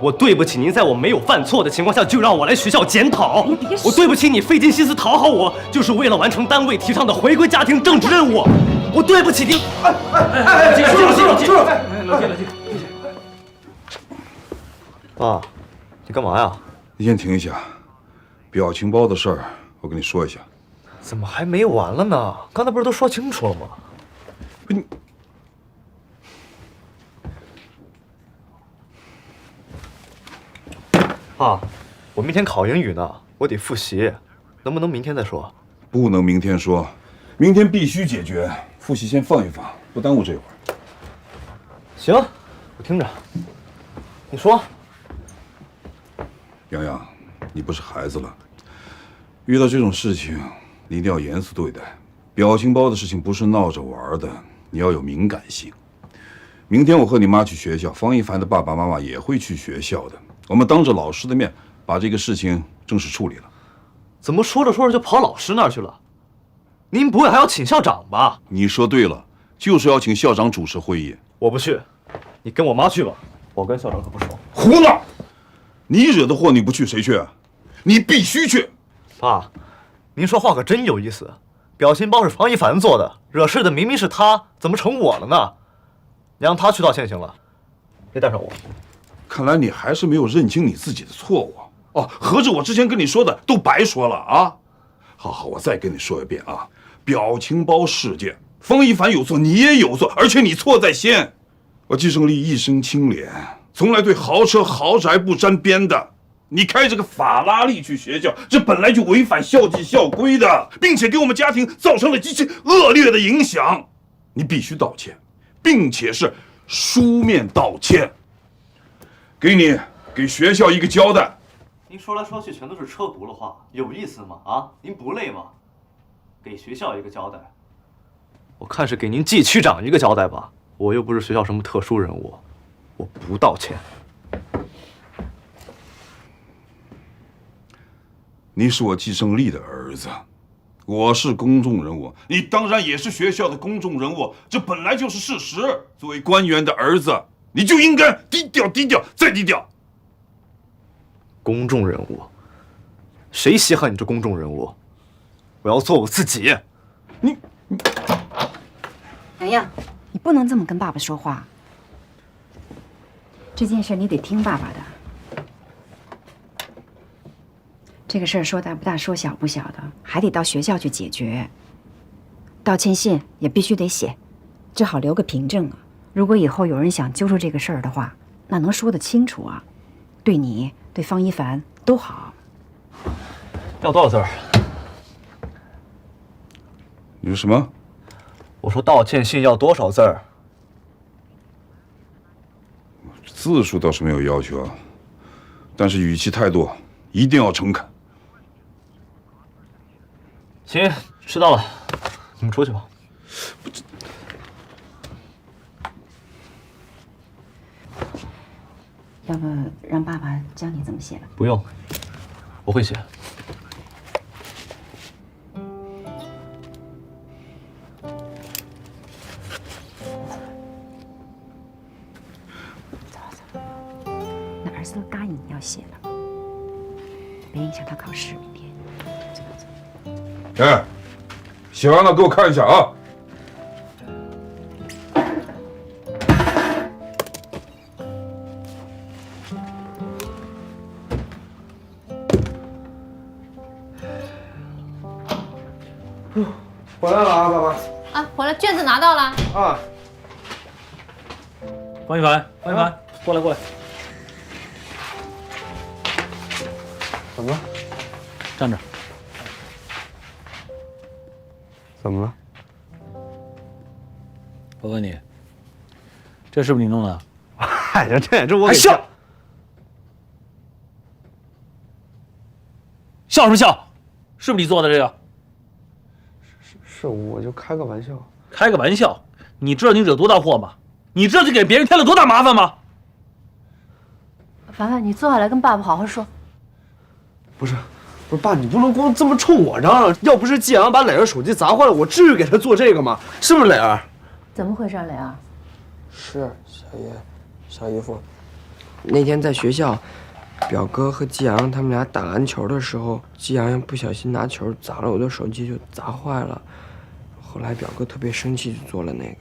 我对不起您，在我没有犯错的情况下就让我来学校检讨。我对不起你，费尽心思讨好我，就是为了完成单位提倡的回归家庭政治任务。我对不起您。冷静，冷静。爸，你干嘛呀？你先停一下，表情包的事儿，我跟你说一下。怎么还没完了呢？刚才不是都说清楚了吗？不，你。 爸，我明天考英语呢，我得复习，能不能明天再说？不能明天说，明天必须解决。复习先放一放，不耽误这会儿。行，我听着。你说，洋洋，你不是孩子了，遇到这种事情，你一定要严肃对待。表情包的事情不是闹着玩的，你要有敏感性。明天我和你妈去学校，方一凡的爸爸妈妈也会去学校的。 我们当着老师的面把这个事情正式处理了。怎么说着说着就跑老师那儿去了？您不会还要请校长吧？你说对了，就是要请校长主持会议。我不去，你跟我妈去吧。我跟校长可不熟。胡闹！你惹的祸你不去谁去？你必须去。爸，您说话可真有意思。表情包是方一凡做的，惹事的明明是他，怎么成我了呢？你让他去道歉行了，别带上我。 看来你还是没有认清你自己的错误哦，合着我之前跟你说的都白说了啊！好，我再跟你说一遍啊，表情包事件，方一凡有错，你也有错，而且你错在先。我季胜利一生清廉，从来对豪车豪宅不沾边的。你开着个法拉利去学校，这本来就违反校纪校规的，并且给我们家庭造成了极其恶劣的影响。你必须道歉，并且是书面道歉。 给学校一个交代。您说来说去全都是车轱辘话，有意思吗？啊，您不累吗？给学校一个交代，我看是给您季区长一个交代吧。我又不是学校什么特殊人物，我不道歉。你是我季胜利的儿子，我是公众人物，你当然也是学校的公众人物，这本来就是事实。作为官员的儿子。 你就应该低调，低调，再低调。公众人物，谁稀罕你这公众人物？我要做我自己。你，洋洋，你不能这么跟爸爸说话。这件事你得听爸爸的。这个事儿说大不大，说小不小的，还得到学校去解决。道歉信也必须得写，最好留个凭证啊。 如果以后有人想揪出这个事儿的话，那能说得清楚啊，对你、对方一凡都好。要多少字儿？你说什么？我说道歉信要多少字儿？字数倒是没有要求啊，但是语气态度一定要诚恳。行，知道了，你们出去吧。要不让爸爸教你怎么写吧？不用，我会写。那儿子都答应你要写了，别影响他考试。明天，走。哎，写完了给我看一下啊。 回来了啊，爸爸！啊，回来，卷子拿到了。啊，方一凡，过来。怎么了？站着。怎么了？我问你，这是不是你弄的？哎呀，这我还笑？笑什么笑？是不是你做的这个？ 是，我就开个玩笑。开个玩笑，你知道你惹多大祸吗？你知道你给别人添了多大麻烦吗？凡凡，你坐下来跟爸爸好好说。不是爸，你不能光这么冲我嚷嚷。要不是季阳把磊儿手机砸坏了，我至于给他做这个吗？是不是磊儿？怎么回事，磊儿？是小姨夫，那天在学校，表哥和季阳他们俩打篮球的时候，季阳不小心拿球砸了我的手机，就砸坏了。后来表哥特别生气，就做了那个。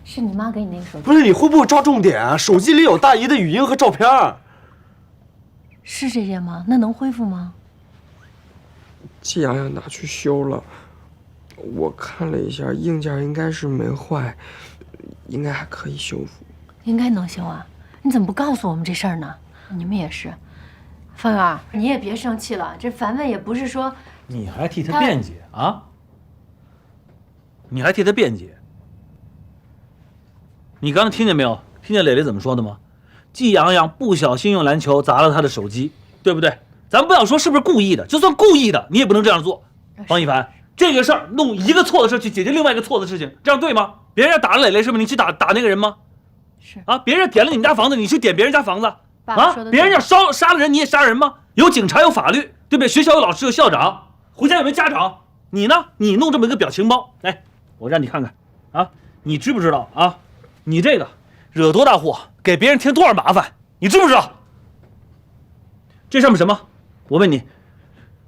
是你妈给你那个手机？不是，你会不会抓重点啊？手机里有大姨的语音和照片。是这件吗？那能恢复吗？季阳要拿去修了，我看了一下，硬件应该是没坏，应该还可以修复。应该能修啊！你怎么不告诉我们这事儿呢？你们也是，方圆，你也别生气了。这凡凡也不是说你还替他辩解啊？你还替他辩解？你刚才听见没有？听见磊磊怎么说的吗？季阳阳不小心用篮球砸了他的手机，对不对？咱们不要说是不是故意的，就算故意的，你也不能这样做。方一凡，这个事儿弄一个错的事去解决另外一个错的事情，这样对吗？别人打了磊磊，是不是你去打那个人吗？是啊，别人点了你们家房子，你去点别人家房子啊？别人要杀了人，你也杀人吗？有警察，有法律，对不对？学校有老师，有校长，回家有没有家长？你呢？你弄这么一个表情包，来，我让你看看啊，你知不知道啊？你这个惹多大祸，给别人添多少麻烦，你知不知道？这上面什么？我问你，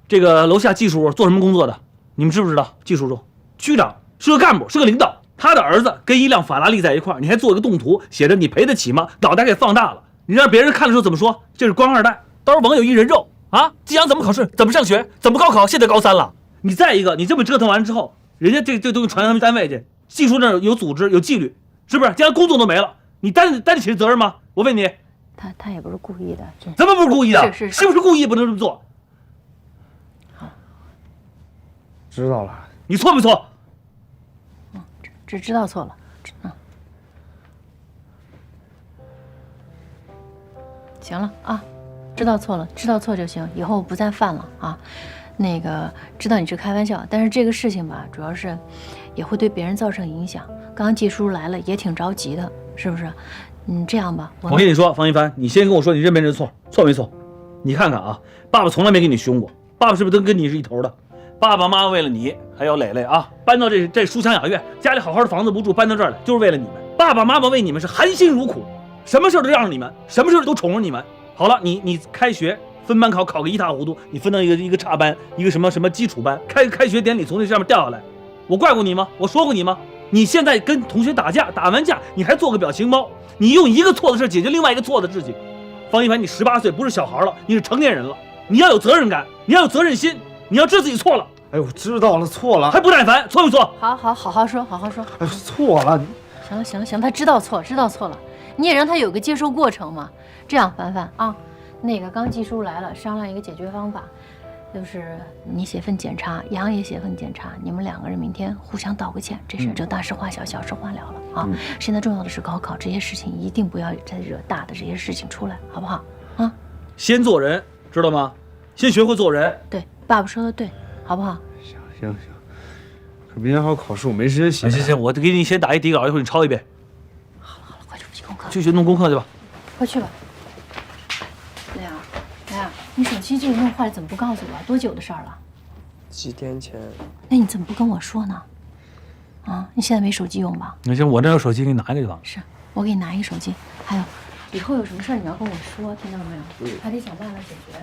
这个楼下季叔做什么工作的？你们知不知道？季叔叔，区长，是个干部，是个领导。他的儿子跟一辆法拉利在一块儿，你还做一个动图，写着你赔得起吗？脑袋给放大了，你让别人看的时候怎么说？这是官二代，到时候网友一人肉啊！季阳怎么考试？怎么上学？怎么高考？现在高3了。你再一个，你这么折腾完之后，人家这东西传他们单位去，季叔那儿有组织有纪律，是不是？将来工作都没了，你担得起责任吗？我问你，他也不是故意的，怎么不是故意的？是是不是故意不能这么做？好，知道了。你错没错？只知道错了，行了啊，知道错了，知道错就行，以后不再犯了啊。那个知道你是开玩笑，但是这个事情吧，主要是也会对别人造成影响。刚刚季叔来了，也挺着急的，是不是？这样吧，我跟你说，方一凡，你先跟我说，你认没认错？错没错？你看看啊，爸爸从来没给你凶过，爸爸是不是都跟你是一头的？爸爸妈妈为了你还有磊磊啊，搬到这书香雅苑，家里好好的房子不住，搬到这儿来就是为了你们。爸爸妈妈为你们是含辛茹苦，什么事都让着你们，什么事都宠着你们。好了，你开学分班考个一塌糊涂，你分到一个差班，一个什么基础班，开学典礼从那上面掉下来，我怪过你吗？我说过你吗？你现在跟同学打架，打完架你还做个表情包，你用一个错的事解决另外一个错的事情。方一凡，你18岁不是小孩了，你是成年人了，你要有责任感，你要有责任心。你要知道自己错了。哎呦，知道了，错了，还不耐烦，错没错？好好说，好好说。哎，错了。行，他知道错了，你也让他有个接受过程嘛。这样，凡凡啊，那个刚季叔来了，商量一个解决方法，就是你写份检查，杨也写份检查，你们2个人明天互相道个歉，这事就大事化小，小事化了了啊。现在重要的是高考，这些事情一定不要再惹大的这些事情出来，好不好？啊，先做人，知道吗？先学会做人。对，爸爸说的对，好不好？行，可明天还有考试，我没时间写。行，我给你先打一底稿，一会儿你抄一遍。好了，快去复习功课，去弄功课去吧。快去吧。雷儿，你手机这个弄坏了，怎么不告诉我？多久的事儿了？几天前。那你怎么不跟我说呢？啊，你现在没手机用吧？那行，我这有手机，给你拿一个就完了。是，我给你拿一个手机。还有，以后有什么事儿你要跟我说，听到没有？还得想办法解决。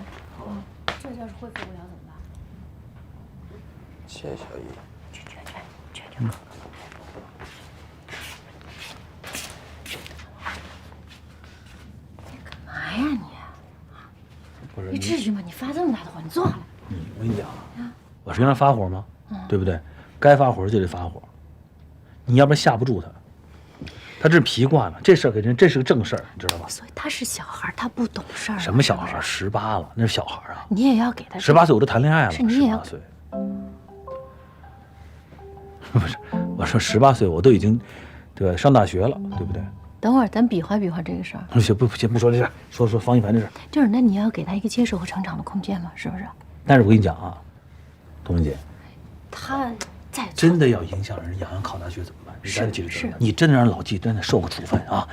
这要是恢复不了怎么办？谢谢小姨。去。干嘛呀你？不是你至于吗？你发这么大的火，你坐下来。我跟你讲啊，我是跟他发火吗？对不对？该发火就得发火，你要不然吓不住他。他这是皮惯了，这事儿给人这是个正事儿，你知道吧？所以他是小孩，他不懂事儿。什么小孩？18了，那是小孩啊！你也要给他18岁我都谈恋爱了，是你也要18岁。不是，我说18岁我都已经，对吧？上大学了，对不对？等会儿咱比划比划这个事儿。先不说这事儿，说方一凡这事儿。就是那你要给他一个接受和成长的空间嘛，是不是？但是我跟你讲啊，童文姐，他再真的要影响人洋洋考大学怎么办？你赶紧记住，你真的让老纪真的受个处分啊！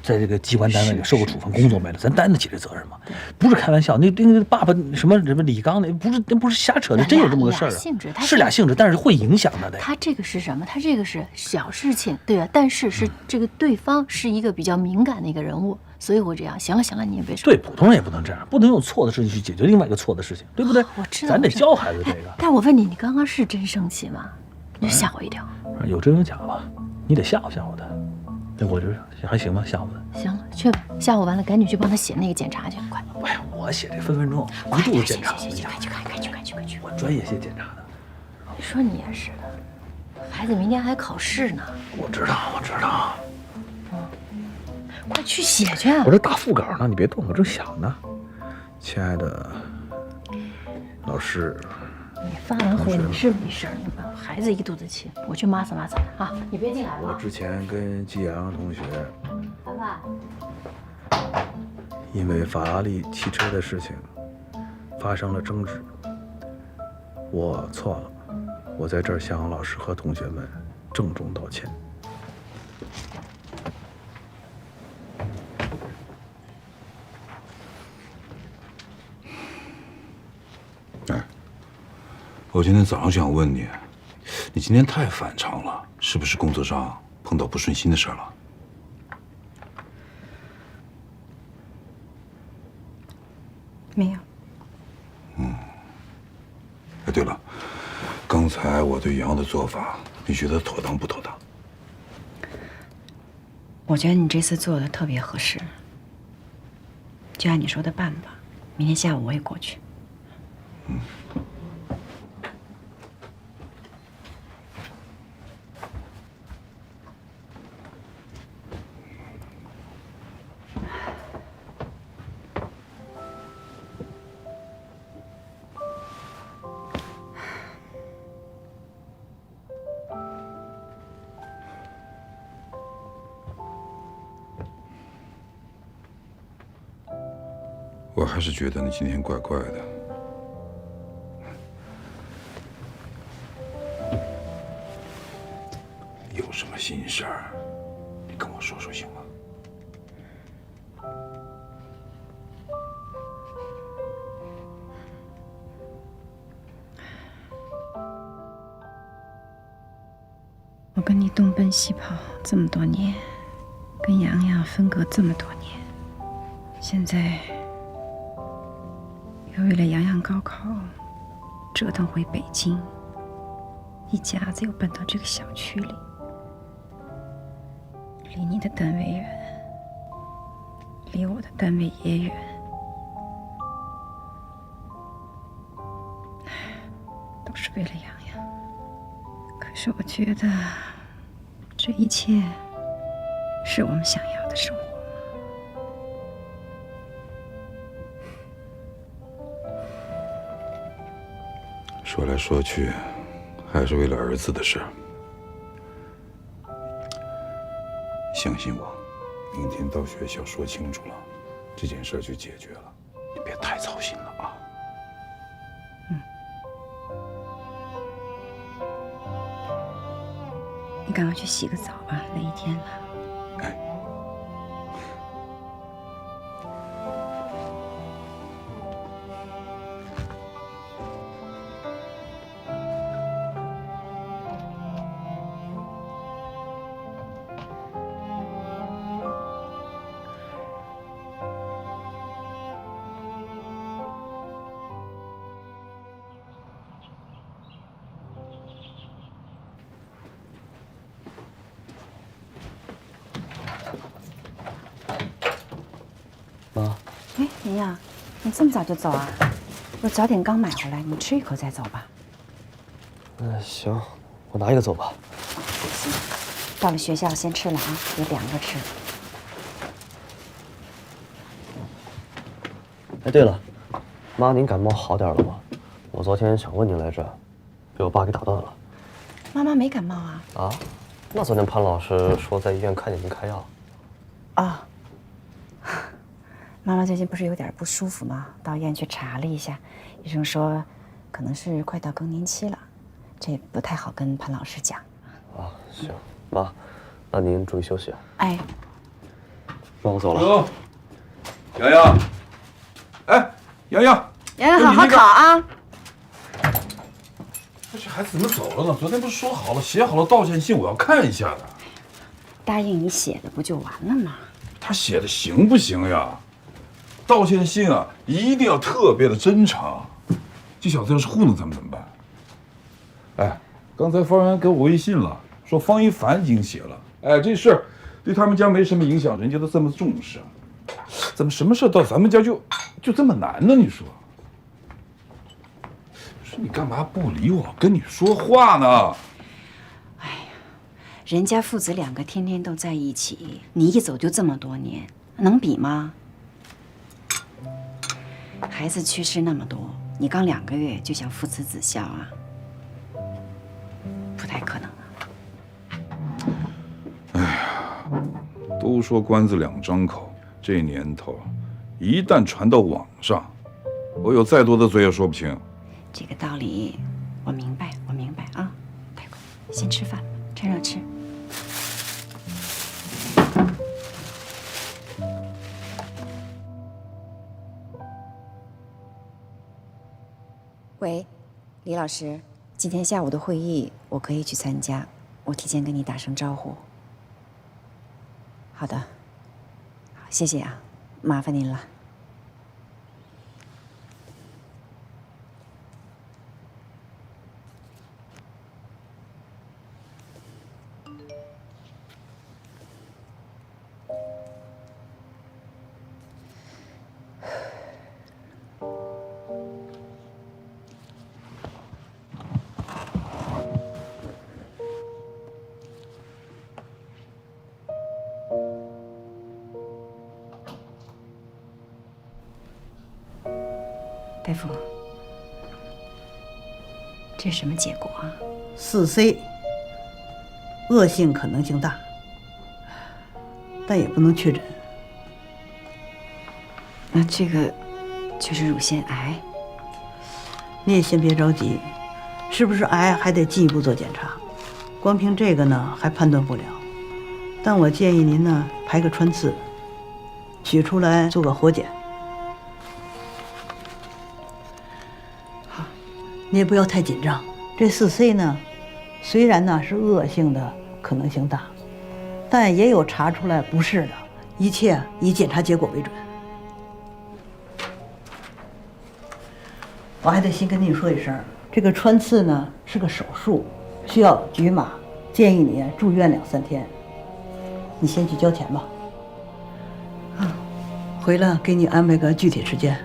在这个机关单位里受过处分，工作没了，咱担得起这责任吗？不是开玩笑，那爸爸什么李刚那不是瞎扯的，真有这么个事儿啊。性质，是俩性质，但是会影响的。他这个是什么？他这个是小事情，对吧？但是这个对方是一个比较敏感的一个人物，所以会这样。行了，你也别说。对，普通人也不能这样，不能用错的事情去解决另外一个错的事情，对不对？我知道，咱得教孩子这个。但我问你，你刚刚是真生气吗？你吓我一跳。有真有假吧？你得吓唬吓唬他。那我这还行吧，吓唬他。行了，去吧，吓唬完了赶紧去帮他写那个检查去，快！哎呀，我写这分钟一肚子检查。快去！我专业写检查的。你说你也是的，孩子明天还考试呢。我知道。快去写去啊！我这打副稿呢，你别动，我正想呢。亲爱的老师，你发完火你是没事儿，你把孩子一肚子气，我去抹擦啊！你别进来了。我之前跟季阳同学，凡凡，因为法拉利汽车的事情发生了争执，我错了，我在这儿向老师和同学们郑重道歉。我今天早上想问你，你今天太反常了，是不是工作上碰到不顺心的事了？没有。哎，对了，刚才我对杨的做法，你觉得妥当不妥当？我觉得你这次做的特别合适，就按你说的办吧。明天下午我也过去。我还是觉得你今天怪怪的。有什么心事儿，你跟我说说行吗？我跟你东奔西跑这么多年，跟洋洋分隔这么多年，现在又为了洋洋高考折腾回北京，一家子又搬到这个小区里，离你的单位远，离我的单位也远，都是为了洋洋。可是我觉得这一切是我们想要的生活吗？说来说去，还是为了儿子的事。相信我，明天到学校说清楚了，这件事就解决了。你别太操心了啊。你赶快去洗个澡吧，累一天了。哎。妈，哎，洋洋，你这么早就走啊？我早点刚买回来，你吃一口再走吧。行，我拿一个走吧。行，到了学校先吃了啊，别凉着吃。哎，对了，妈，您感冒好点了吗？我昨天想问您来着，被我爸给打断了。妈妈没感冒啊。啊？那昨天潘老师说在医院看见您开药。哦。妈妈最近不是有点不舒服吗？到医院去查了一下，医生说可能是快到更年期了，这不太好跟潘老师讲。啊，行，妈，那您注意休息啊。哎，那我走了。哟，洋洋，哎，洋洋，洋洋好好考啊！这孩子怎么走了呢？昨天不是说好了，写好了道歉信，我要看一下的。答应你写的不就完了吗？他写的行不行呀？道歉信啊，一定要特别的真诚。这小子要是糊弄咱们怎么办？哎，刚才方圆给我微信了，说方一凡已经写了。哎，这事儿对他们家没什么影响，人家都这么重视，怎么什么事到咱们家就这么难呢？你说？说你干嘛不理我，跟你说话呢？人家父子两个天天都在一起，你一走就这么多年，能比吗？孩子去世那么多，你刚2个月就想父慈子孝啊？不太可能啊！都说官司两张口，这年头，一旦传到网上，我有再多的嘴也说不清。这个道理我明白啊。太快，先吃饭吧，趁热吃。喂，李老师，今天下午的会议我可以去参加，我提前跟你打声招呼。好的，好，谢谢啊，麻烦您了。大夫，这是什么结果啊？4C， 恶性可能性大，但也不能确诊。那这个就是乳腺癌？你也先别着急，是不是癌还得进一步做检查，光凭这个呢还判断不了。但我建议您呢排个穿刺，取出来做个活检。你也不要太紧张，这4C 呢，虽然呢是恶性的可能性大，但也有查出来不是的，一切以检查结果为准。我还得先跟你说一声，这个穿刺呢是个手术，需要局麻，建议你住院2、3天。你先去交钱吧。回来给你安排个具体时间。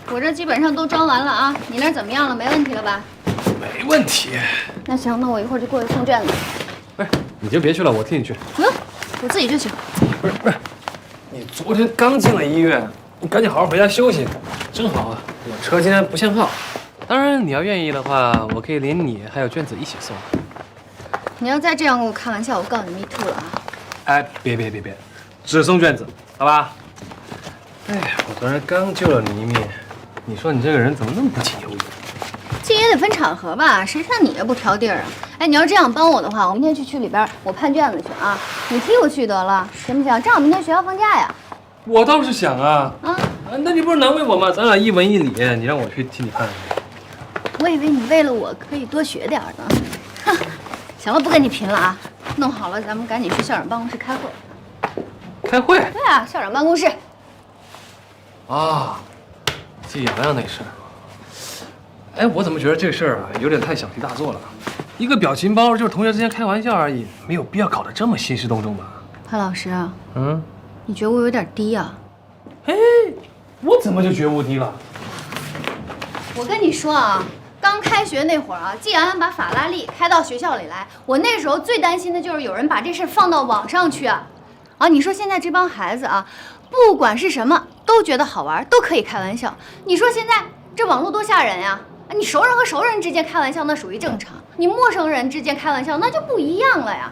我这基本上都装完了啊，你那怎么样了？没问题了吧？没问题。那行，那我一会儿就过去送卷子。哎，你就别去了，我替你去。不用，我自己就行。不是，你昨天刚进了医院，你赶紧好好回家休息。正好啊，我车今天不限号。当然，你要愿意的话，我可以连你还有卷子一起送。你要再这样跟我开玩笑，我告你 me too 了啊！哎，别，只送卷子，好吧？哎呀，我昨天刚救了你一命，你说你这个人怎么那么不讲究？这也得分场合吧，谁像你这不挑地儿啊？哎，你要这样帮我的话，我明天去区里边我判卷子去啊，你替我去得了，行不行？正好明天学校放假呀。我倒是想啊，那你不是难为我吗？咱俩一文一理，你让我去替你判。我以为你为了我可以多学点呢。哼，行了，不跟你贫了啊，弄好了咱们赶紧去校长办公室开会。开会？对啊，校长办公室。啊，季洋洋那事儿。哎，我怎么觉得这事儿啊有点太小题大做了？一个表情包就是同学之间开玩笑而已，没有必要搞得这么兴师动众吧？潘老师啊，嗯，你觉悟有点低啊。哎，我怎么就觉悟低了？我跟你说啊，刚开学那会儿啊，季洋洋把法拉利开到学校里来，我那时候最担心的就是有人把这事放到网上去啊。你说现在这帮孩子啊，不管是什么都觉得好玩，都可以开玩笑。你说现在这网络多吓人呀！你熟人和熟人之间开玩笑那属于正常，你陌生人之间开玩笑那就不一样了呀。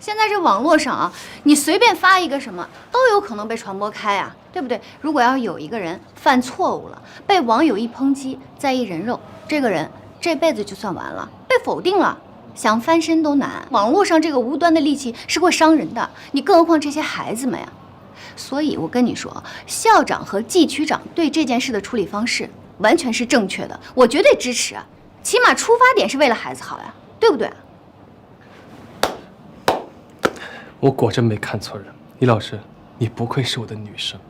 现在这网络上啊，你随便发一个什么都有可能被传播开呀，对不对？如果要有一个人犯错误了，被网友一抨击，再一人肉，这个人这辈子就算完了，被否定了，想翻身都难。网络上这个无端的戾气是会伤人的，你更何况这些孩子们呀。所以我跟你说，校长和季区长对这件事的处理方式完全是正确的，我绝对支持啊。起码出发点是为了孩子好呀，对不对？我果真没看错人，李老师，你不愧是我的女生。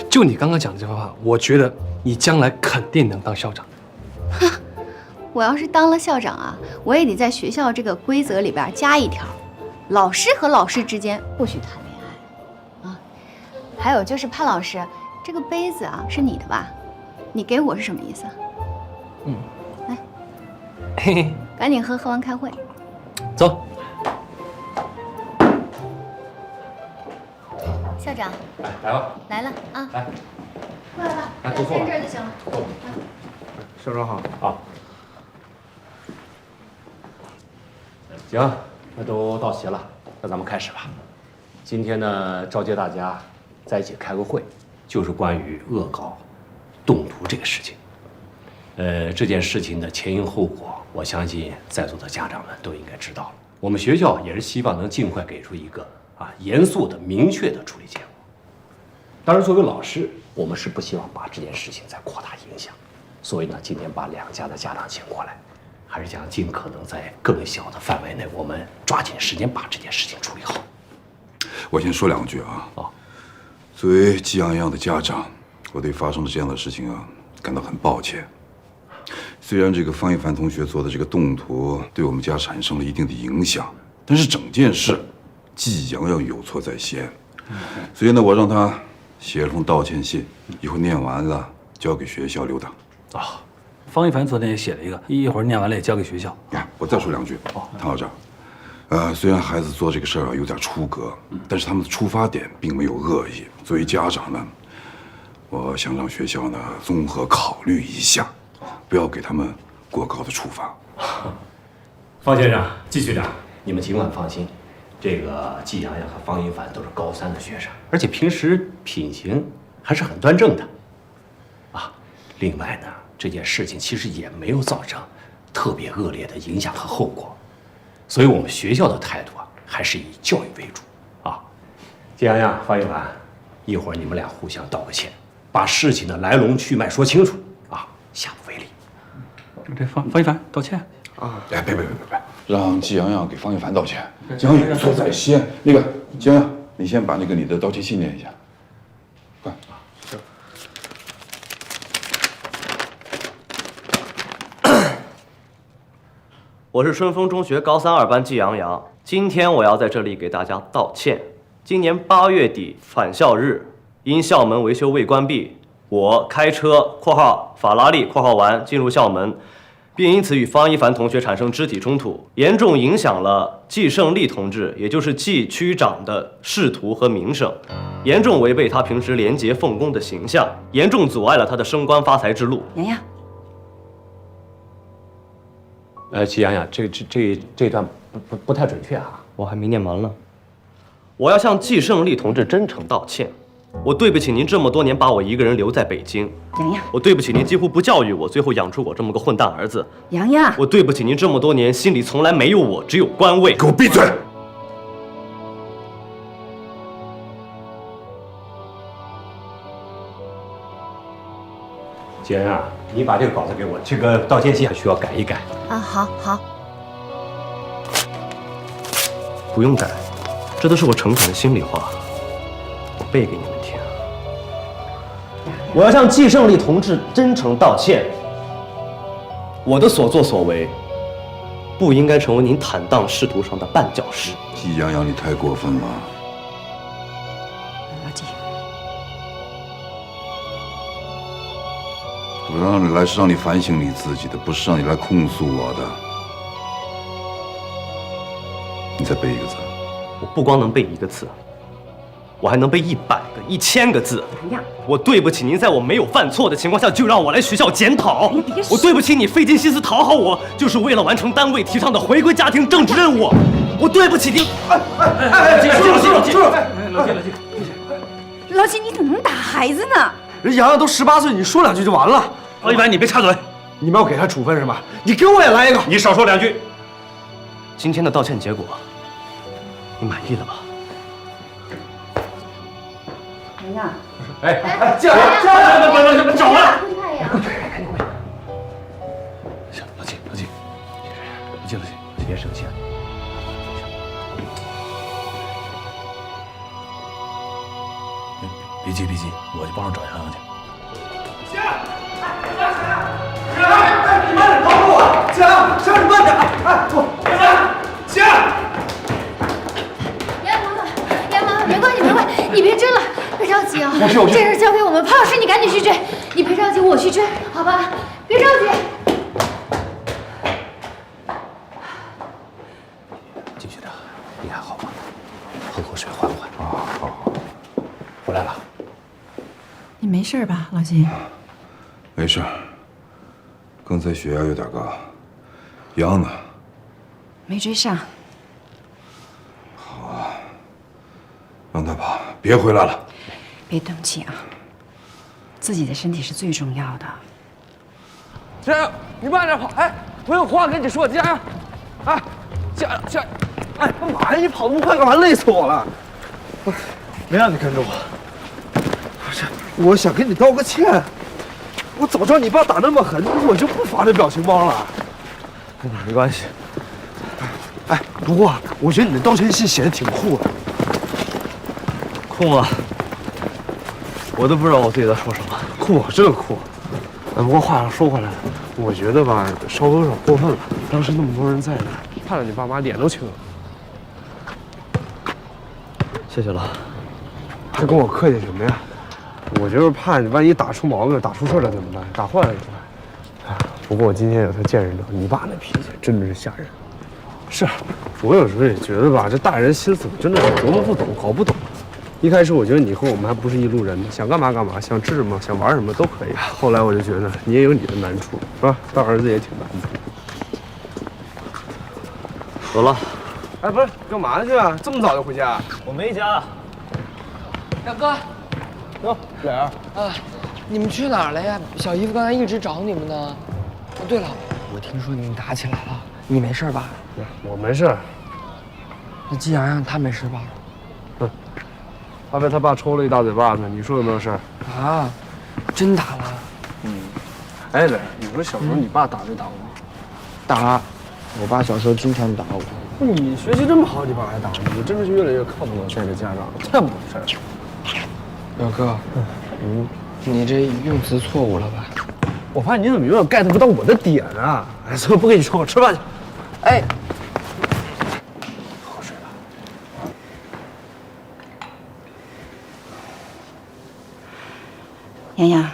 就你刚刚讲的这番话，我觉得你将来肯定能当校长。我要是当了校长啊，我也得在学校这个规则里边加一条，老师和老师之间不许谈恋爱啊。还有就是潘老师，这个杯子啊是你的吧？你给我是什么意思？来，嘿嘿，赶紧喝，喝完开会。走。校长，来吧，来了啊！来，过来吧，来坐坐站这儿就行了。校长好。好。行，那都到齐了，那咱们开始吧。今天呢，召集大家在一起开个会，就是关于恶搞、动图这个事情。这件事情的前因后果，我相信在座的家长们都应该知道了。我们学校也是希望能尽快给出一个严肃的、明确的处理结果。当然，作为老师，我们是不希望把这件事情再扩大影响，所以呢，今天把两家的家长请过来，还是想尽可能在更小的范围内，我们抓紧时间把这件事情处理好。我先说两句啊。作为季洋洋的家长，我对发生的这样的事情啊感到很抱歉。虽然这个方一凡同学做的这个动图对我们家产生了一定的影响，但是整件事季洋洋有错在先，所以呢，我让他写了封道歉信，一会儿念完了交给学校留档。方一凡昨天也写了一个，一会儿念完了也交给学校。我再说两句，唐校长，虽然孩子做这个事儿有点出格，但是他们的出发点并没有恶意。作为家长呢，我想让学校呢综合考虑一下，不要给他们过高的处罚。方先生、季局长，你们尽管放心，这个季洋洋和方一凡都是高3的学生，而且平时品行还是很端正的。另外呢，这件事情其实也没有造成特别恶劣的影响和后果，所以我们学校的态度还是以教育为主季洋洋、方一凡，一会儿你们俩互相道个歉，把事情的来龙去脉说清楚下不为例。这方一凡道歉别，让季洋洋给方一凡道歉。季洋洋有错在先，那个季洋洋，你先把你的道歉信念一下，快。我是春风中学高3 2班季洋洋，今天我要在这里给大家道歉。今年8月底返校日，因校门维修未关闭，我开车（括号法拉利）（括号完）进入校门，并因此与方一凡同学产生肢体冲突，严重影响了季胜利同志，也就是季区长的仕途和名声，严重违背他平时廉洁奉公的形象，严重阻碍了他的升官发财之路。洋洋。季洋洋，这段不太准确我还没念完了。我要向季胜利同志真诚道歉。我对不起您这么多年把我一个人留在北京。洋洋，我对不起您几乎不教育我，最后养出我这么个混蛋儿子。洋洋，我对不起您这么多年心里从来没有我，只有官位。给我闭嘴！姐啊，你把这个稿子给我，这个道歉信需要改一改。啊，好好。不用改，这都是我诚恳的心里话，我背给你们听。我要向季胜利同志真诚道歉，我的所作所为，不应该成为您坦荡仕途上的绊脚石。季洋洋，你太过分了。老季，我让你来是让你反省你自己的，不是让你来控诉我的。你再背一个字。我不光能背一个字，我还能背100个、1000个字。我对不起您，在我没有犯错的情况下就让我来学校检讨。我对不起你费尽心思讨好我，就是为了完成单位提倡的回归家庭政治任务。我对不起您。老季，你怎么能打孩子呢？人洋洋都18岁，你说2句就完了。王一凡，你别插嘴，你们要给他处分是吧？你给我也来一个。你少说2句。今天的道歉结果，你满意了吧？洋洋，哎，这样，走了。行，老季，别生气啊。别急，我去帮着找洋洋去。你慢点，帮我！江，你慢点！杨妈，没关系，你别追了，别着急啊。我去。这事交给我们，潘老师，你赶紧去追。你别着急，我去追，好吧？别着急。季学长，你还好吗？喝口水缓缓。啊，好。回来了。你没事吧，老季？没事。刚才血压有点高。杨呢？没追上。好啊，让他跑，别回来了。别动气啊，自己的身体是最重要的。加油！你慢点跑！哎，我有话跟你说，加油！哎，加油！哎，干嘛呀？你跑那么快干嘛？累死我了！没让你跟着我。不是，我想跟你道个歉。我早知道你爸打那么狠，我就不发这表情包了。跟你没关系。哎，不过我觉得你的道歉信写的挺酷的。酷吗？我都不知道我自己在说什么。酷，真的酷。不过话又说回来，我觉得吧，稍微有点过分了。当时那么多人在那，看着你爸妈脸都青了。谢谢了。还跟我客气什么呀？我就是怕你万一打出毛病、打出事了怎么办？打坏了怎么办？不过我今天有他见识到，你爸那脾气真的是吓人。是，我有时候也觉得吧，这大人心思真的是琢磨不懂、搞不懂。一开始我觉得你和我们还不是一路人呢，想干嘛干嘛，想吃什么、想玩什么都可以。后来我就觉得你也有你的难处，是吧？当儿子也挺难的。走了。哎，不是，干嘛去啊？这么早就回家？我没家。表哥，哟，磊儿啊，你们去哪儿了呀？小姨夫刚才一直找你们呢。哦，对了，我听说你们打起来了，你没事吧？我没事。那季洋洋他没事吧？他被他爸抽了一大嘴巴子，你说有没有事？啊，真打了？哎，磊儿，你说小时候你爸打没打过你？打，我爸小时候经常打我。你学习这么好，你爸还打你？我真的是越来越看不懂现在的家长了，太不懂事儿了。表哥，你这用词错误了吧？我发现你怎么永远 get 不到我的点啊！哎，算了，不跟你说，我吃饭去。哎，喝水吧。洋洋，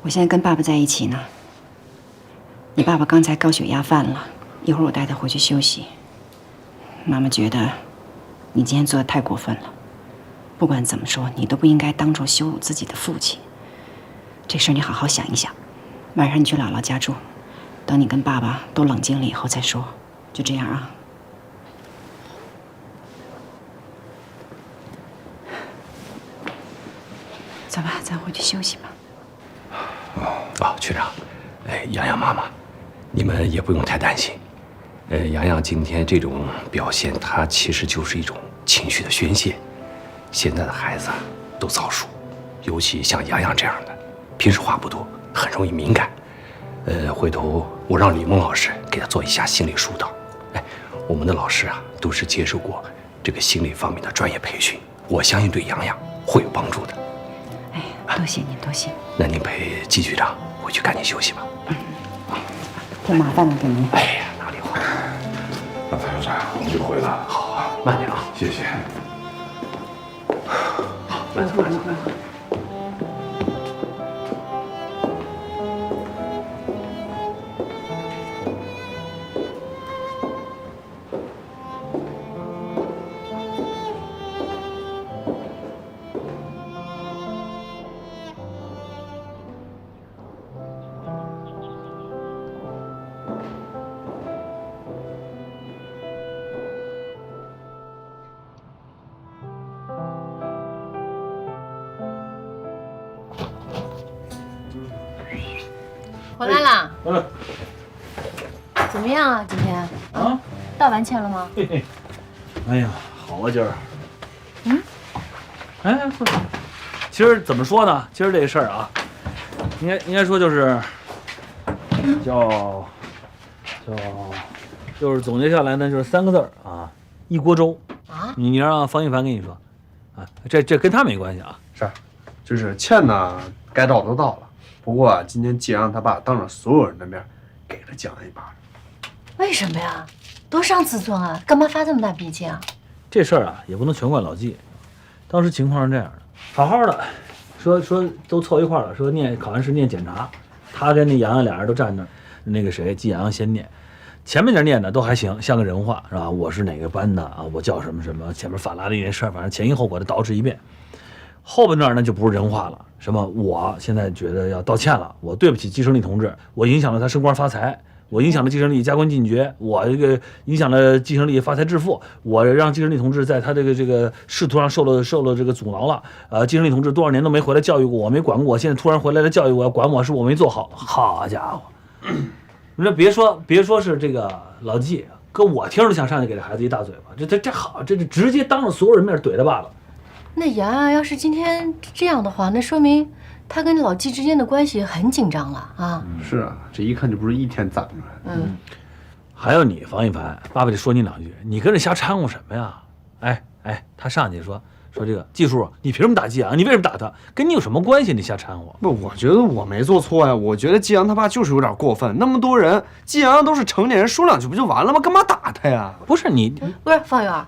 我现在跟爸爸在一起呢。你爸爸刚才高血压犯了，一会儿我带他回去休息。妈妈觉得你今天做的太过分了，不管怎么说，你都不应该当众羞辱自己的父亲。这事儿你好好想一想，晚上你去姥姥家住，等你跟爸爸都冷静了以后再说。就这样啊。咱回去休息吧。区长，洋洋妈妈，你们也不用太担心。洋洋今天这种表现，他其实就是一种情绪的宣泄。现在的孩子都早熟，尤其像洋洋这样的，平时话不多，很容易敏感。回头我让李梦老师给他做一下心理疏导。我们的老师啊，都是接受过这个心理方面的专业培训，我相信对洋洋会有帮助的。多谢您，多谢。那您陪季局长回去赶紧休息吧。挺麻烦了，给您。哎呀，哪里话。那蔡校长，我们就回来了。好啊，慢点啊。谢谢。好，慢走，慢走，慢走。回来啦？回来。怎么样啊？今天啊，道完歉了吗？嘿嘿。哎呀，好啊，今儿。哎，其实怎么说呢？今儿这事儿啊，应该说就是就是总结下来呢，就是3个字儿啊，一锅粥啊。你让方一凡跟你说啊，这跟他没关系啊。是，就是歉呢，该到都到了。不过啊，今天季阳他爸当着所有人的面给了季阳一巴掌。为什么呀？多伤自尊啊！干嘛发这么大脾气啊？这事儿啊，也不能全怪老季。当时情况是这样的，好好的，说都凑一块了，说考完试念检查，他跟那洋洋俩人都站那儿，那个谁季阳先念，前面点念的都还行，像个人话是吧？我是哪个班的啊？我叫什么什么？前面法拉利那事儿，反正前因后果的捯饬一遍。后边那儿呢就不是人话了，什么我现在觉得要道歉了，我对不起季胜利同志，我影响了他升官发财，我影响了季胜利加官进爵，我这个影响了季胜利发财致富，我让季胜利同志在他这个仕途上受了这个阻挠了。季胜利同志多少年都没回来教育过我，没管过我，现在突然回来了教育我，要管我是我没做好。好家伙，你说别说是这个老季，搁我听着都想上去给这孩子一大嘴巴，这好，这直接当着所有人面怼他爸了。那洋洋要是今天这样的话，那说明他跟老季之间的关系很紧张了啊。是啊，这一看就不是一天攒出来的。还有你方一凡，爸爸得说你2句，你跟着瞎掺和什么呀？他上去说这个季叔，你凭什么打季阳？你为什么打他？跟你有什么关系？你瞎掺和。不，我觉得我没做错呀。我觉得季阳他爸就是有点过分，那么多人，季阳都是成年人，说2句不就完了吗？干嘛打他呀？不是你，不是方圆。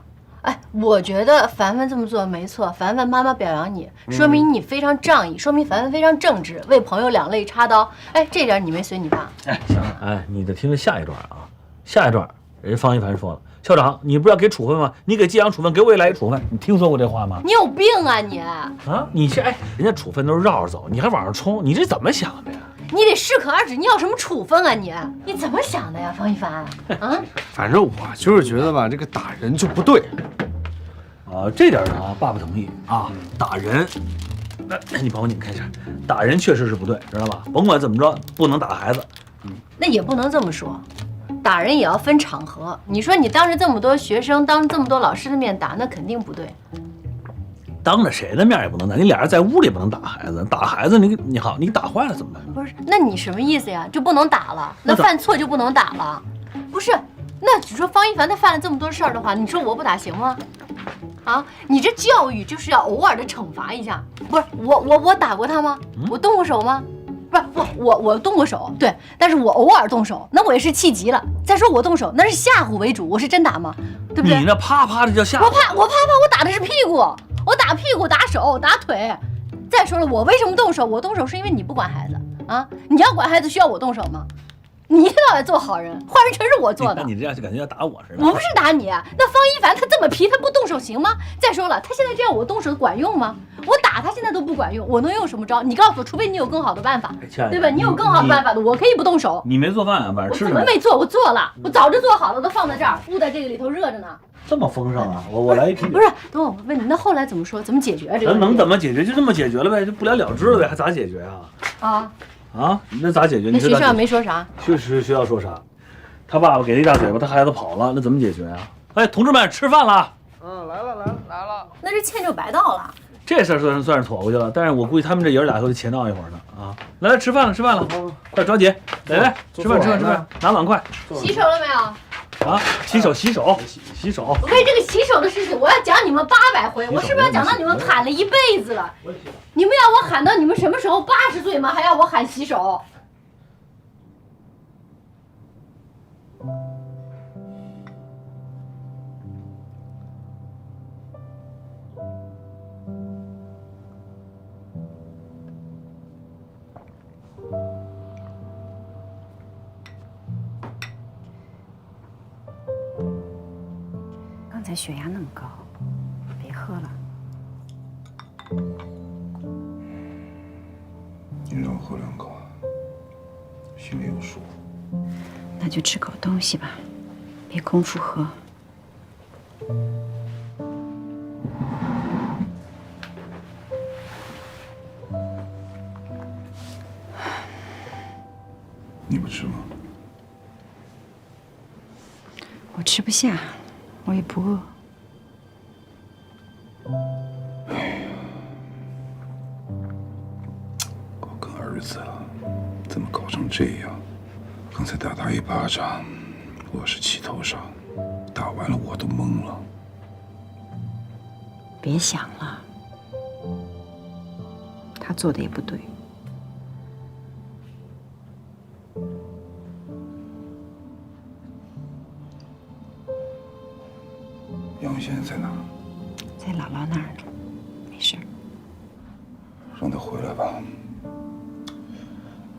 我觉得凡凡这么做没错，凡凡妈妈表扬你，说明你非常仗义，说明凡凡非常正直，为朋友两肋插刀。这点你没随你爸。行，你得听着下一段啊，下一段人方一凡说了，校长，你不是要给处分吗？你给季阳处分，给我也来一处分。你听说过这话吗？你有病啊你！你这人家处分都是绕着走，你还往上冲，你这怎么想的呀？你得适可而止，你要什么处分啊你怎么想的呀，方一凡？啊？反正我就是觉得吧，这个打人就不对。这点呢，爸爸同意啊，打人。那你帮我拧开一下，打人确实是不对，知道吧？甭管怎么着，不能打孩子。那也不能这么说，打人也要分场合。你说你当着这么多学生，当这么多老师的面打，那肯定不对。当着谁的面也不能打，你俩人在屋里不能打孩子，打孩子你好，你打坏了怎么办？不是，那你什么意思呀？就不能打了？那犯错就不能打了？不是，那你说方一凡他犯了这么多事儿的话，你说我不打行吗？你这教育就是要偶尔的惩罚一下。不是我打过他吗？我动过手吗？不是我动过手，对，但是我偶尔动手，那我也是气急了。再说我动手那是吓唬为主，我是真打吗？对不对？你那啪啪的叫吓唬。我啪，我打的是屁股，我打屁股、打手、打腿。再说了，我为什么动手？我动手是因为你不管孩子啊，你要管孩子需要我动手吗？你一天到晚做好人，坏人全是我做的。你这样就感觉要打我似的。我不是打你，那方一凡他这么皮，他不动手行吗？再说了，他现在这样我动手管用吗？我打他现在都不管用，我能用什么招？你告诉我，除非你有更好的办法，对吧？你有更好的办法的，我可以不动手。你没做饭啊？晚上吃什么？我怎么没做？我做了，我早就做好了，都放在这儿，捂在这个里头热着呢。这么丰盛啊！我来一瓶。不是，等我问你，那后来怎么说？怎么解决这个？能怎么解决？就这么解决了呗，就不了了之了呗，还咋解决啊？那咋解决？那学校没说啥？确实学校说啥？他爸爸给了一大嘴巴，他孩子跑了，那怎么解决啊？哎，同志们，吃饭了。来了。那这欠就白道了。这事儿算是妥过去了，但是我估计他们这爷儿俩会钱闹一会儿呢啊！来，吃饭了，快抓紧，来，吃饭，拿碗筷。洗手了没有？啊，洗手。我为这个洗手的事情，我要讲你们800回，我是不是要讲到你们喊了一辈子了？你们要我喊到你们什么时候？80岁吗？还要我喊洗手？刚才血压那么高，别喝了。你让我喝2口，心里有数。那就吃口东西吧，别空腹喝。你不吃吗？我吃不下，我也不饿。我跟儿子怎么搞成这样？刚才打他一巴掌，我是气头上，打完了我都懵了。别想了，他做的也不对。杨现在在哪？在姥姥那儿呢，没事。让他回来吧，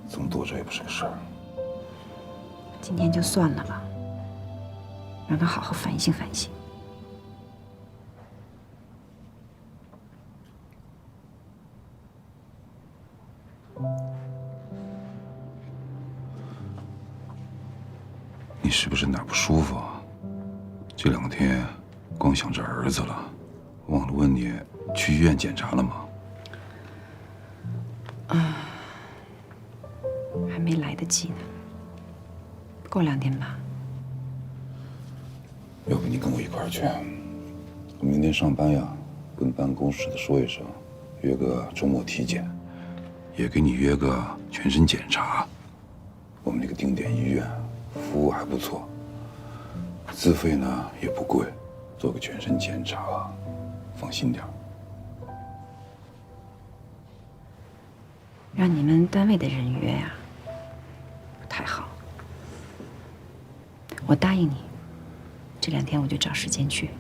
这么躲着也不是个事儿。今天就算了吧，让他好好反省反省。你是不是哪不舒服啊？这2天光想着儿子了，忘了问你去医院检查了吗？还没来得及呢，过2天吧。要不你跟我一块儿去？我明天上班呀，跟办公室的说一声，约个周末体检，也给你约个全身检查。我们那个定点医院服务还不错，自费呢也不贵，做个全身检查，放心点儿。让你们单位的人约呀，不太好。我答应你，这2天我就找时间去。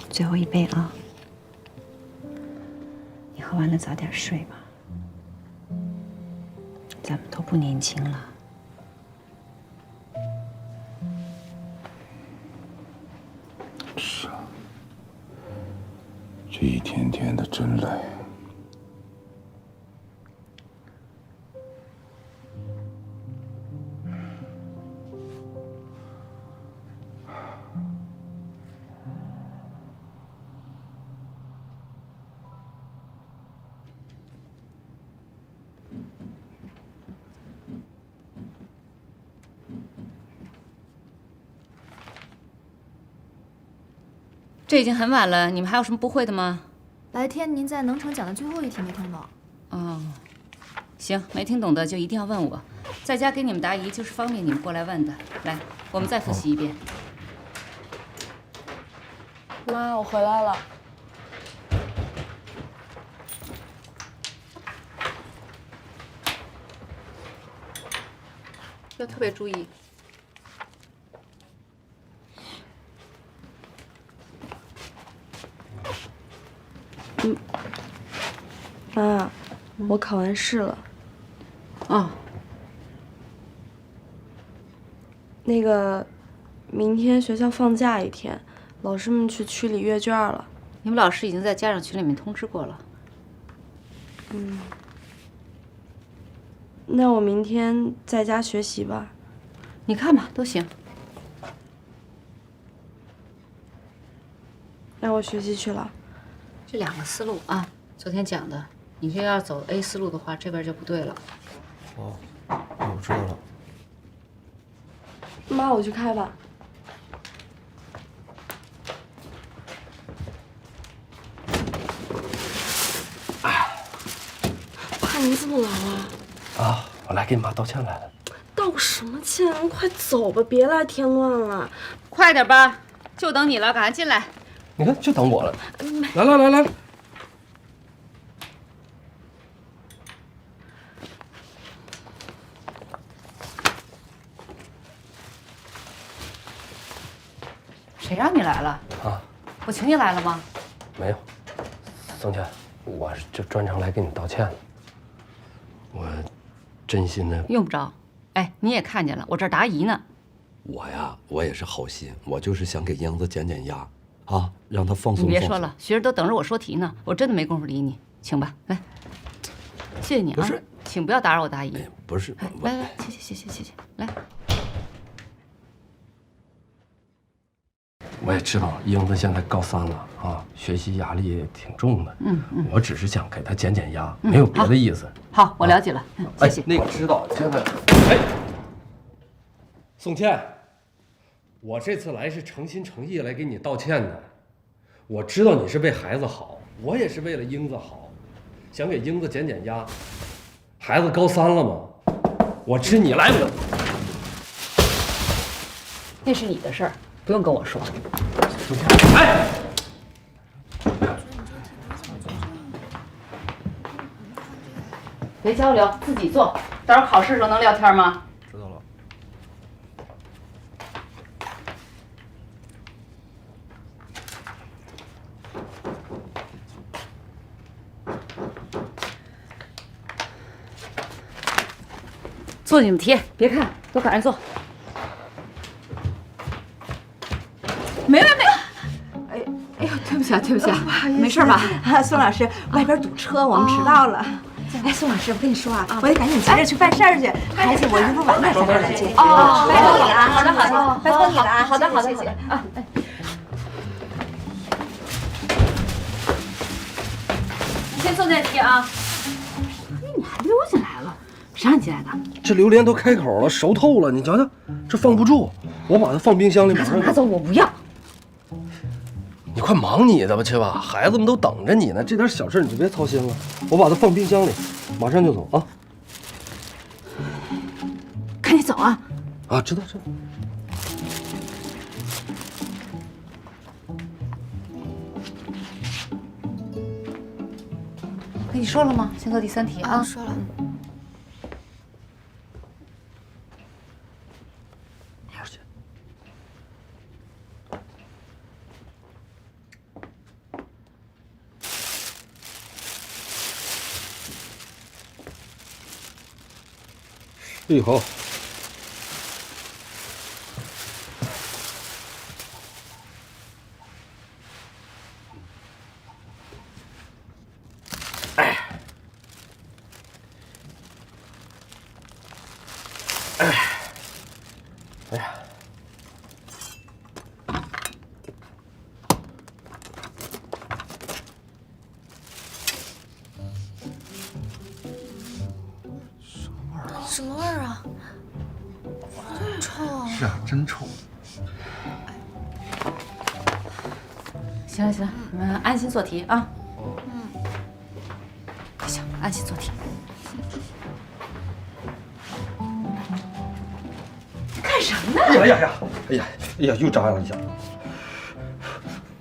最后一杯啊！你喝完了早点睡吧，咱们都不年轻了。是啊，这一天天的真累。这已经很晚了，你们还有什么不会的吗？白天您在能城讲的最后一题没听懂。哦，行，没听懂的就一定要问我，在家给你们答疑就是方便你们过来问的。来，我们再复习一遍。妈，我回来了。要特别注意。妈，我考完试了。哦。那个，明天学校放假一天，老师们去区里阅卷了。你们老师已经在家长群里面通知过了。那我明天在家学习吧。你看吧，都行。让我学习去了。这2个思路啊，昨天讲的，你这要走 A 思路的话，这边就不对了。哦，我知道了。妈，我去开吧。爸，你怎么来了？啊，我来给你妈道歉来了。道什么歉？快走吧，别来添乱了。快点吧，就等你了，赶快进来。你看，就等我了。来。谁让你来了？啊，我请你来了吗？没有，宋倩，我是就专程来给你道歉的。我真心的。用不着。哎，你也看见了，我这儿答疑呢。我也是好心，我就是想给英子减减压，啊，让她放松。你别说了，学生都等着我说题呢，我真的没工夫理你，请吧，来。谢谢你啊，不是，请不要打扰我答疑。不是，来，谢谢，来。我也知道英子现在高3了啊，学习压力也挺重的。我只是想给她减减压，没有别的意思。好，我了解了，谢谢。那个知道，现在。哎，宋倩，我这次来是诚心诚意来给你道歉的。我知道你是为孩子好，我也是为了英子好，想给英子减减压。孩子高3了嘛，我知你来我。那是你的事儿，不用跟我说。宋倩，哎。别交流，自己做。到时候考试的时候能聊天吗？知道了。做你们题，别看，都赶着做。没。哎呦，对不起啊，没事吧？宋老师，外边堵车，我们迟到了。哎，宋老师，我跟你说啊，我得赶紧急着去办事儿去。孩子，我一会儿晚点才来接。哦，拜托你了，好的，拜托你了啊，好的，谢谢啊。你先做这题啊。你还溜进来了，谁让你进来的？这榴莲都开口了，熟透了，你瞧瞧，这放不住，我把它放冰箱里，马上拿走，我不要。你快忙你的吧，去吧，孩子们都等着你呢。这点小事你就别操心了，我把它放冰箱里，马上就走啊。赶紧走啊！啊，知道。跟你说了吗？先做第3题啊。说了。哎，好。哎呀！什么味儿啊？真臭啊！是啊，真臭。行了，你们安心做题啊。行，安心做题。干什么呢？哎呀，又扎了一下。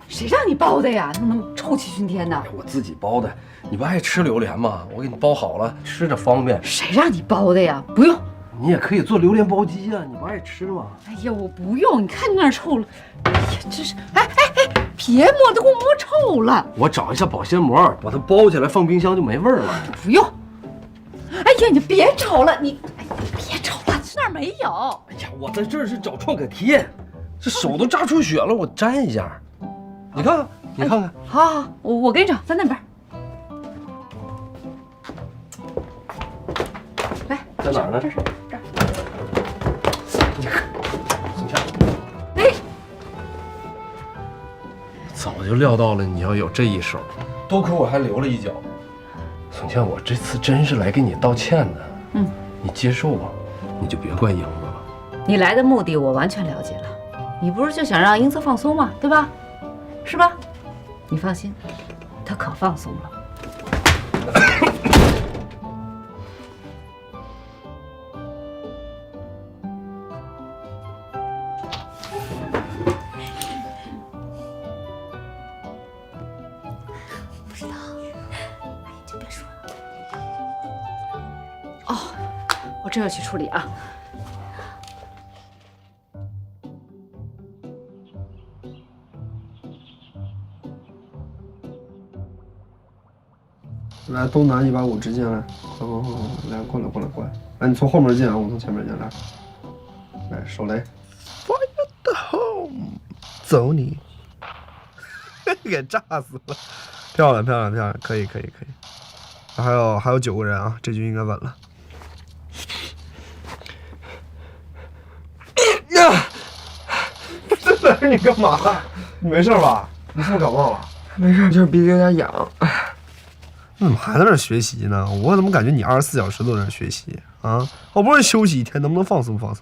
谁让你包的呀？弄那么臭气熏天的。我自己包的。你不爱吃榴莲吗？我给你包好了，吃着方便。谁让你包的呀？不用。你也可以做榴莲包鸡啊，你不爱吃吗？哎呀，我不用。你看你那儿臭了。哎呀，真是。哎，别摸，都给我摸臭了。我找一下保鲜膜，把它包起来放冰箱就没味儿了。不用。哎呀，你别瞅了，你别瞅了，那儿没有。哎呀，我在这儿是找创可贴，这手都扎出血了，我粘一下。你看看，你看看。好，我给你找，在那边。来，在哪儿呢？这是这儿。你看，宋倩。哎，早就料到了你要有这一手，多亏我还留了一脚。宋倩，我这次真是来给你道歉的。嗯，你接受吧，你就别怪英子了。你来的目的我完全了解了，你不是就想让英子放松吗？对吧？是吧？你放心，她可放松了。不知道，哎，就别说了。哦，我这就去处理啊。来，东南150直进来，快，来，过来，来，你从后面进啊，我从前面进来。来，手雷 ，Fire the home， 走你，给炸死了，漂亮，可以。还有9个人啊，这局应该稳了。呀，这哪儿？你干嘛？你没事吧？你是不是感冒了？没事，就是鼻子有点痒。你怎么还在那学习呢？我怎么感觉你24小时都在那学习啊？好不容易休息一天，能不能放松啊？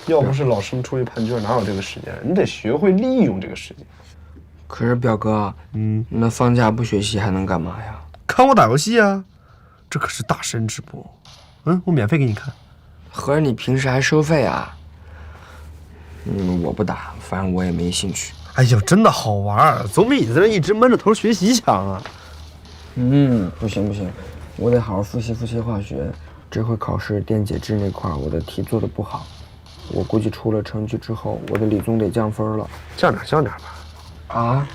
要不是老师们出去判卷，哪有这个时间？你得学会利用这个时间。可是表哥，那放假不学习还能干嘛呀？看我打游戏啊，这可是大神直播。我免费给你看。合着你平时还收费啊？我不打，反正我也没兴趣。哎呦，真的好玩，总比你在这一直闷着头学习强啊。不行，我得好好复习化学。这回考试电解质那块我的题做的不好，我估计出了成绩之后，我的理综得降分了。降点吧。啊？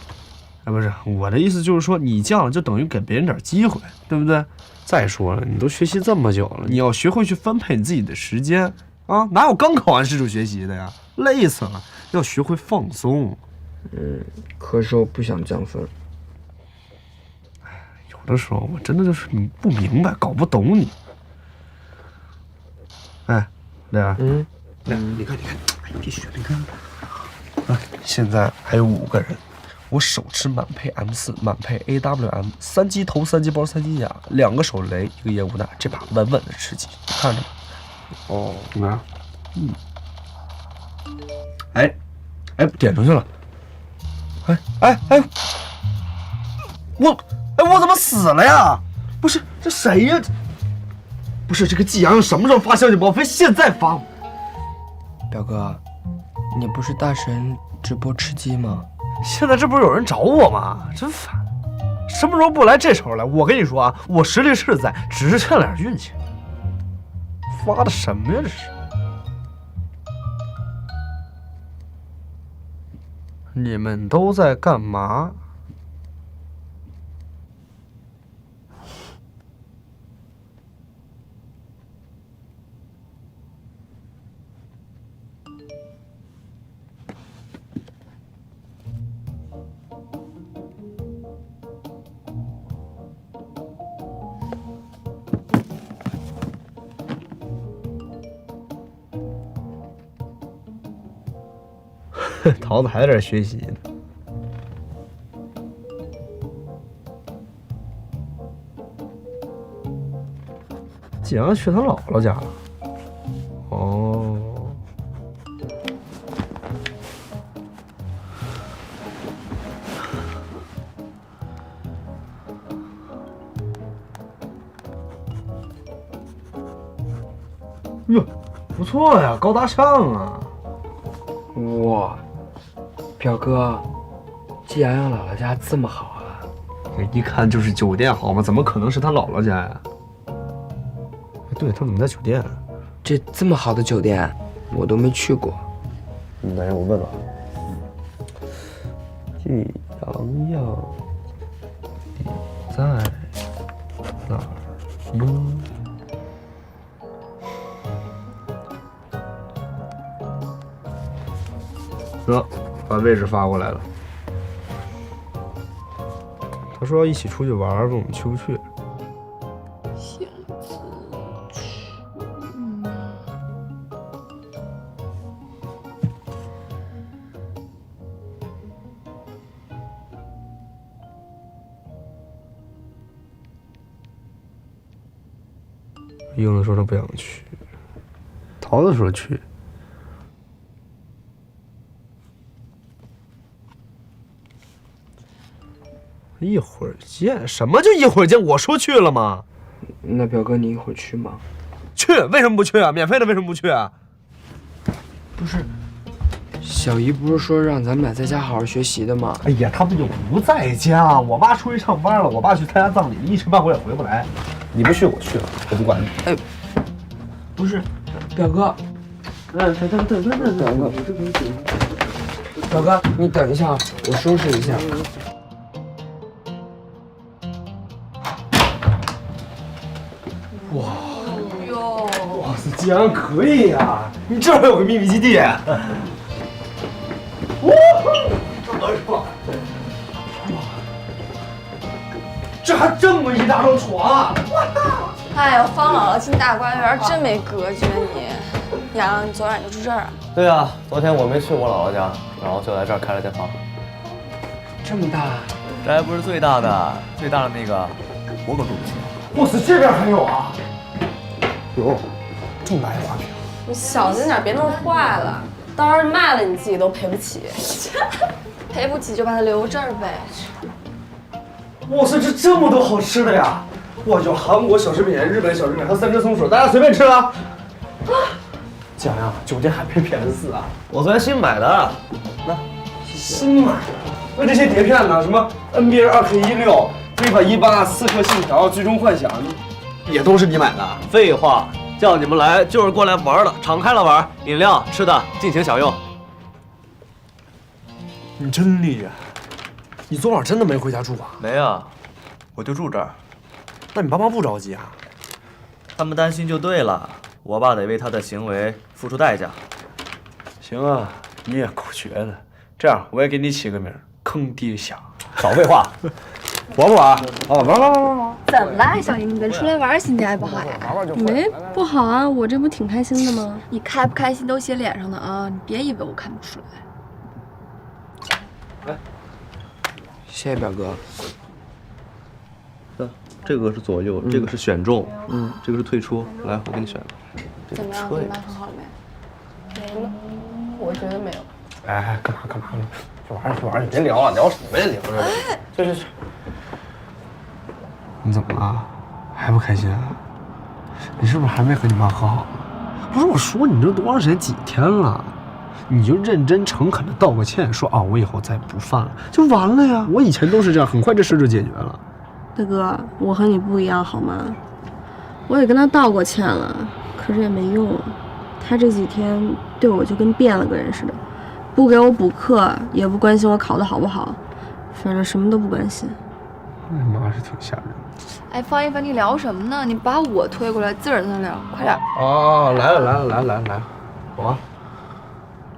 不是，我的意思就是说，你降了就等于给别人点机会，对不对？再说了，你都学习这么久了，你要学会去分配你自己的时间啊！哪有刚考完试就学习的呀？累死了，要学会放松。可是我不想降分。有的时候我真的就是不明白，搞不懂你。哎，磊儿，来，你看，哎，别学，你看，现在还有5个人，我手持满配 M4，满配 AWM， 3机头、3机包、3机甲，2个手雷，1个烟雾弹，这把稳稳的吃鸡，你看着吗？哦，你看，哎，点出去了，哎，我怎么死了呀？不是，这谁呀？不是这个季阳什么时候发消息报？非现在发？表哥，你不是大神直播吃鸡吗？现在这不是有人找我吗？真烦！什么时候不来这时候来？我跟你说啊，我实力是在，只是欠点运气。发的什么呀这是？你们都在干嘛？桃子还在这学习呢。季阳去他姥姥家了。哦。哟，不错呀，高大上啊。哇，表哥，季阳阳姥姥家这么好啊？一看就是酒店好吗？怎么可能是他姥姥家呀？对，他怎么在酒店？这么好的酒店，我都没去过。等一下，我问问。季阳阳，你在哪儿呢？得，把位置发过来了。他说要一起出去玩，问我们去不去。英子说他不想去，桃子说去。一会儿见？什么就一会儿见？我说去了吗？那表哥你一会儿去吗？去，为什么不去啊？免费的为什么不去啊？不是，小姨不是说让咱们俩在家好好学习的吗？哎呀，他们就不在家，我妈出去上班了，我爸去参加葬礼，一时半会儿也回不来。你不去，我去了，我不管你。哎，不是，表哥，等，表哥，你等一下啊，我收拾一下。哇哟！哇塞，竟然可以呀！你这还有个秘密基地？哇，这么爽！这还这么一大张床啊！哎呦，方姥姥进大观园真没格局啊你！洋洋，你昨晚就住这儿啊？对啊，昨天我没去我姥姥家，然后就来这儿开了间房。这么大？这还不是最大的，最大的那个我可住不起。哇塞，这边还有啊！有，这么大一花瓶。你小心点，别弄坏了，到时候卖了你自己都赔不起。赔不起就把它留这儿呗。哇塞，这么多好吃的呀！哇，有韩国小食品、日本小食品，还有三只松鼠，大家随便吃啊！讲呀，酒店还没便宜死啊！我昨天新买的，那新买的。那这些碟片呢？什么 NBA 2K16、FIFA 18、刺客信条、最终幻想，也都是你买的？废话，叫你们来就是过来玩的，敞开了玩，饮料吃的尽情享用。你真厉害！你昨晚真的没回家住啊？没啊，我就住这儿。那你爸妈不着急啊？他们担心就对了，我爸得为他的行为付出代价。行啊，你也够绝的。这样，我也给你起个名儿，坑爹侠。少废话，玩不玩？啊，玩。怎么了，小英哥？出来玩心情还不好呀？没不好啊，我这不挺开心的吗？你开不开心都写脸上的啊！你别以为我看不出来。谢谢表哥。这个是左右，这个是选中，这个是退出。来，我给你选了。怎么样？你妈很好了没？没了，我觉得没有。哎，干嘛？去玩，你别聊了，聊什么呀？聊着。去。你怎么了？还不开心啊？你是不是还没和你妈和好呢？不是我说你这多长时间？几天了？你就认真诚恳的道个歉，说啊，我以后再不犯了，就完了呀。我以前都是这样，很快这事就解决了。大哥，我和你不一样好吗？我也跟他道过歉了，可是也没用。他这几天对我就跟变了个人似的，不给我补课，也不关心我考得好不好，反正什么都不关心。你妈是挺吓人的。哎，方一凡，你聊什么呢？你把我推过来，自个儿在那聊，快点。哦，来了，走啊。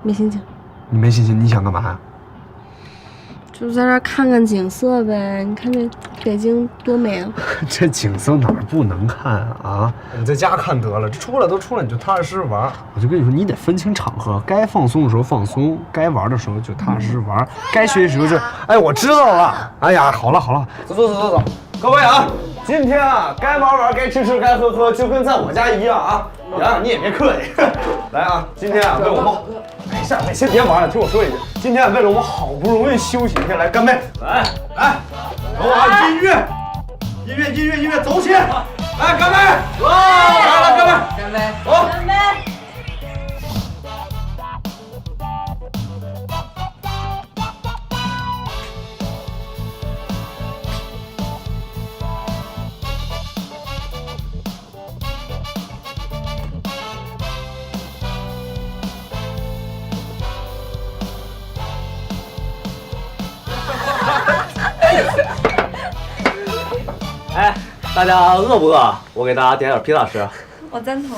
没心情。你没心情，你想干嘛呀？就在这儿看看景色呗。你看这北京多美啊！这景色哪儿不能看啊？你在家看得了，这出来都出来，你就踏踏实实玩。我就跟你说，你得分清场合，该放松的时候放松，该玩的时候就踏踏实实玩，该学习的时候就……哎，我知道了。哎呀，好了，走，各位啊，今天啊，该玩，该吃，该喝，就跟在我家一样啊。洋你也别客气，来啊，今天啊，为我们。哎，先别玩了，听我说一句，今天为了我们好不容易休息一天，来干杯！来，等我啊，音乐，走起！来，干杯！来，干杯！走！干杯！大家饿不饿？我给大家点点披萨吃。我赞同。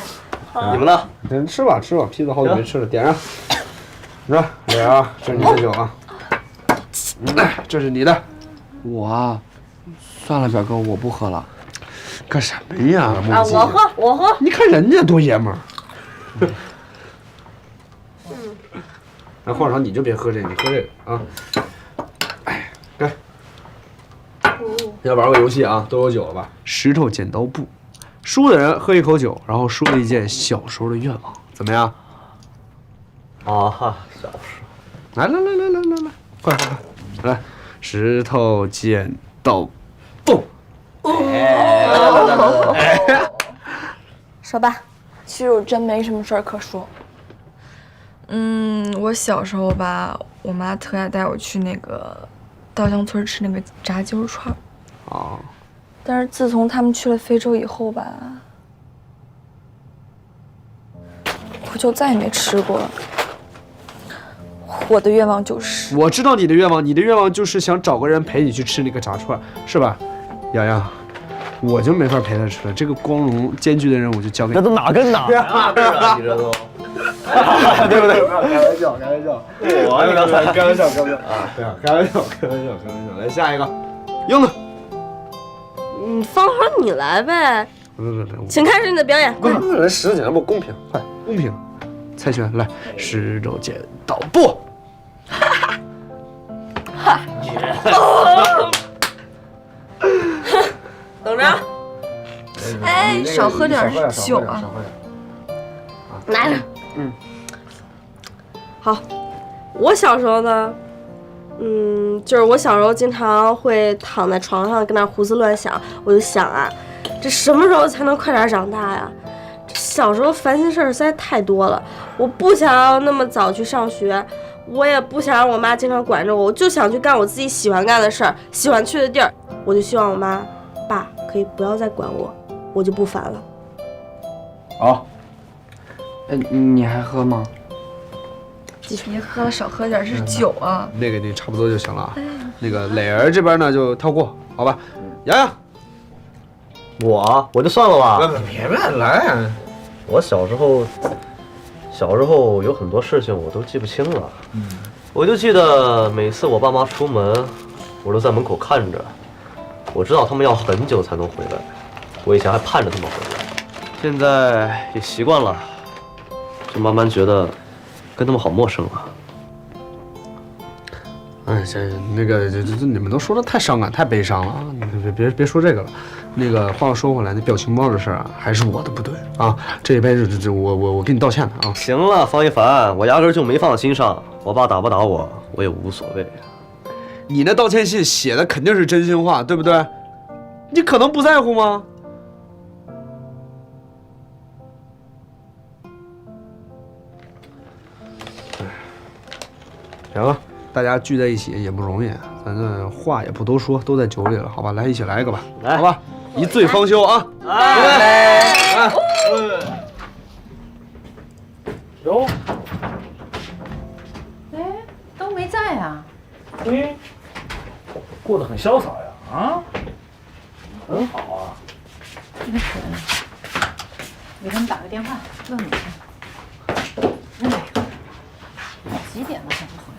你们呢？您吃吧，吃吧，披萨好久没吃了，点上。来，磊啊，这是你的酒啊。这是你的。我，算了，表哥，我不喝了。干什么呀？啊，我喝。你看人家多爷们儿。那黄少，你就别喝这个，你喝这个啊。哎，来，要玩个游戏啊，都有酒了吧？石头剪刀布，输的人喝一口酒，然后说一件小时候的愿望，怎么样？啊哈，小时候。来，快，来，石头剪刀布。说吧，其实我真没什么事儿可说。我小时候吧，我妈特爱带我去那个稻香村吃那个炸鸡肉串。哦。但是自从他们去了非洲以后吧，我就再也没吃过了。我的愿望就是……我知道你的愿望，你的愿望就是想找个人陪你去吃那个炸串，是吧？洋洋，我就没法陪他吃了。这个光荣艰巨的任务就交给你。这都哪跟哪呀？你这都。对不对？开玩笑。我你刚才开玩笑啊！对啊，开玩笑。来下一个，英子。方豪你来呗。请开始你的表演。快，来石头剪刀布，公平，快，公平。猜拳，来，石头剪刀布。等着。哎，少喝点酒啊。来了。好，我小时候呢，就是我小时候经常会躺在床上跟那胡思乱想，我就想啊，这什么时候才能快点长大呀？这小时候烦心事儿实在太多了，我不想要那么早去上学，我也不想让我妈经常管着我，我就想去干我自己喜欢干的事儿，喜欢去的地儿。我就希望我妈、爸可以不要再管我，我就不烦了。好。你还喝吗？别喝了，少喝点，是酒啊。那个你差不多就行了啊。那个磊儿这边呢就跳过，好吧？洋洋，我就算了吧。别来。我小时候有很多事情我都记不清了。我就记得每次我爸妈出门，我都在门口看着。我知道他们要很久才能回来，我以前还盼着他们回来，现在也习惯了。就慢慢觉得跟他们好陌生啊！哎，这那个你们都说的太伤感、太悲伤了啊！你别说这个了。那个话说回来，那表情包的事儿啊，还是我的不对啊！这一辈子我给你道歉的啊！行了，方一凡，我压根就没放心上。我爸打不打我，我也无所谓。你那道歉信写的肯定是真心话，对不对？你可能不在乎吗？行了，大家聚在一起也不容易，咱这话也不多说，都在酒里了，好吧？来，一起来一个吧，好吧？一醉方休啊！来，有，哎，都没在啊。过得很潇洒呀，啊，很好啊。没回来，给他们打个电话问问去。几点了还不回来？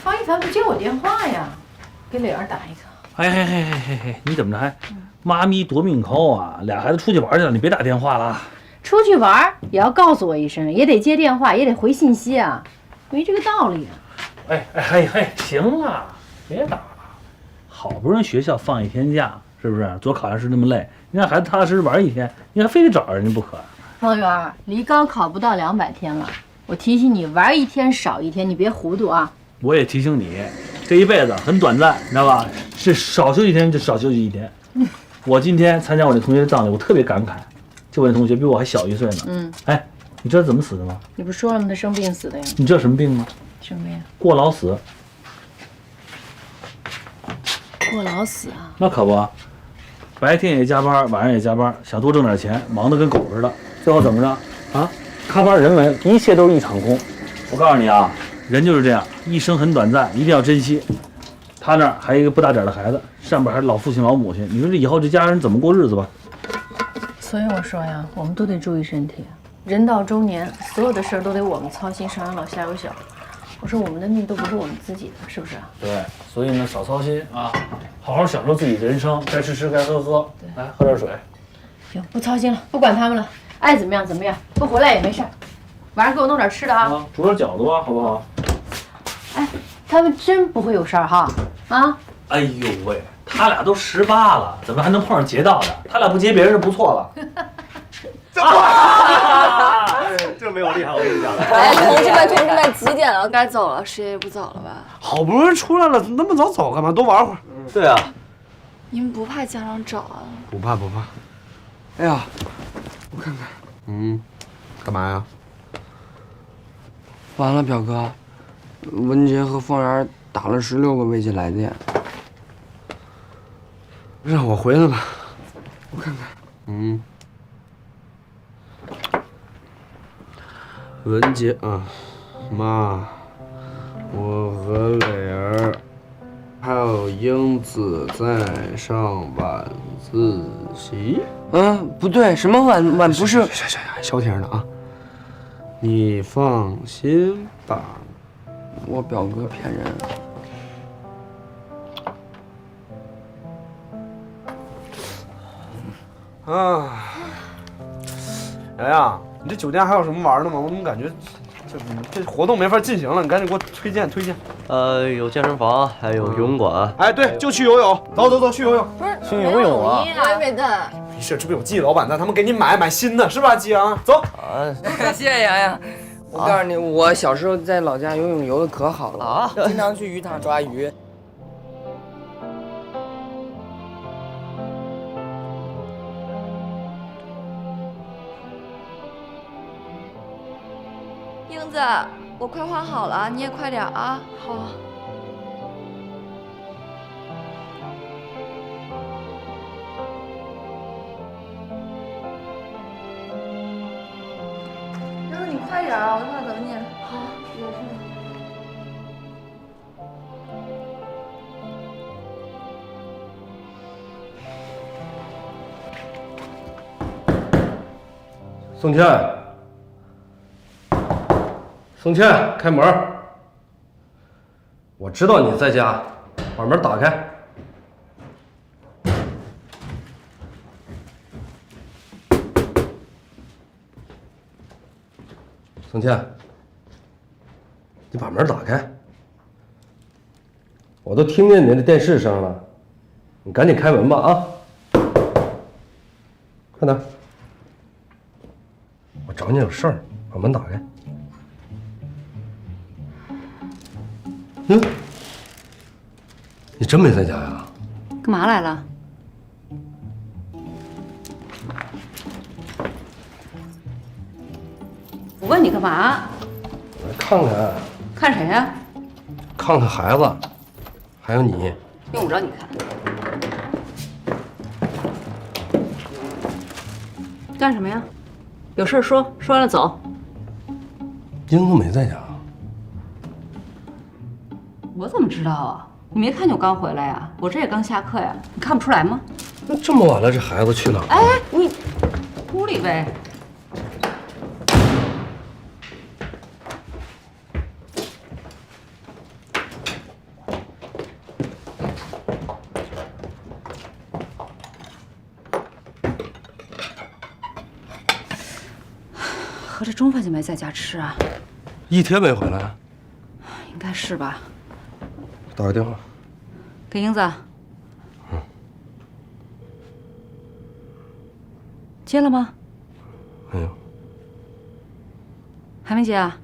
方一凡不接我电话呀？给磊儿打一个。嘿，你怎么着还？妈咪夺命 call 啊！俩孩子出去玩去了，你别打电话了。出去玩也要告诉我一声，也得接电话，也得回信息啊，没这个道理啊。行了，别打了。好不容易学校放一天假，是不是？做考研试那么累，你让孩子踏踏实实玩一天，你还非得找人家不可。方圆，离高考不到200天了，我提醒你，玩一天少一天，你别糊涂啊。我也提醒你，这一辈子很短暂，你知道吧？是少休一天就少休息一天。我今天参加我那同学的葬礼，我特别感慨，就我那同学比我还小1岁呢。哎，你知道怎么死的吗？你不说了吗？他生病死的呀。你知道什么病吗？什么呀？过劳死。过劳死啊？那可不，白天也加班，晚上也加班，想多挣点钱，忙得跟狗似的。最后怎么着啊？咖啡人文，一切都是一场空。我告诉你啊，人就是这样，一生很短暂，一定要珍惜。他那儿还有一个不大点的孩子，上边还是老父亲老母亲，你说这以后这家人怎么过日子吧？所以我说呀，我们都得注意身体。人到中年，所有的事儿都得我们操心，上有老下有小。我说我们的命都不是我们自己的，是不是啊？对，所以呢，少操心啊，好好享受自己的人生，该吃吃，该喝喝。来，喝点水。行，不操心了，不管他们了，爱怎么样怎么样，不回来也没事。晚上给我弄点吃的啊，煮点饺子吧，好不好？哎，他们真不会有事儿哈？啊？哎呦喂，他俩都18了，怎么还能碰上劫道的？他俩不劫别人就不错了。这没有厉害，我跟你讲。哎，同志们，几点了？该走了，谁也不走了吧？好不容易出来了，那么早走干嘛？多玩会儿。对啊。你们不怕家长找啊？不怕不怕。哎呀，我看看，干嘛呀？完了，表哥，文杰和凤媛打了16个未接来电。让我回来吧，我看看，文杰啊，妈，我和磊儿还有英子在上晚自习。不对，什么晚不是？消停的啊！你放心吧，我表哥骗人。啊，洋洋，你这酒店还有什么玩的吗？我怎么感觉这活动没法进行了？你赶紧给我推荐。有健身房，还有游泳馆。哎，对，就去游泳。走，去游泳。不是去游泳啊？我也没带。没事，这不有季老板在，他们给你买新的，是吧，季阳？走。谢谢洋洋。我告诉你，我小时候在老家游泳游的可好了啊，经常去鱼塘抓鱼。英子，我快换好了，你也快点啊！好。英子，你快点啊！我在那等你。好，有事。宋倩，开门！我知道你在家，把门打开。宋倩，你把门打开！我都听见你的电视声了，你赶紧开门吧啊！快点！我找你有事儿，把门打开。你真没在家呀？干嘛来了？我问你干嘛？我来看看。看谁呀？看看孩子，还有你。用不着你看。干什么呀？有事说，说完了走。英子没在家。我怎么知道啊？你没看见我刚回来呀？我这也刚下课呀，你看不出来吗？那这么晚了，这孩子去哪儿？哎，你屋里呗。合着中饭就没在家吃啊？一天没回来？应该是吧。打个电话。给英子。接了吗？没有。还没接啊？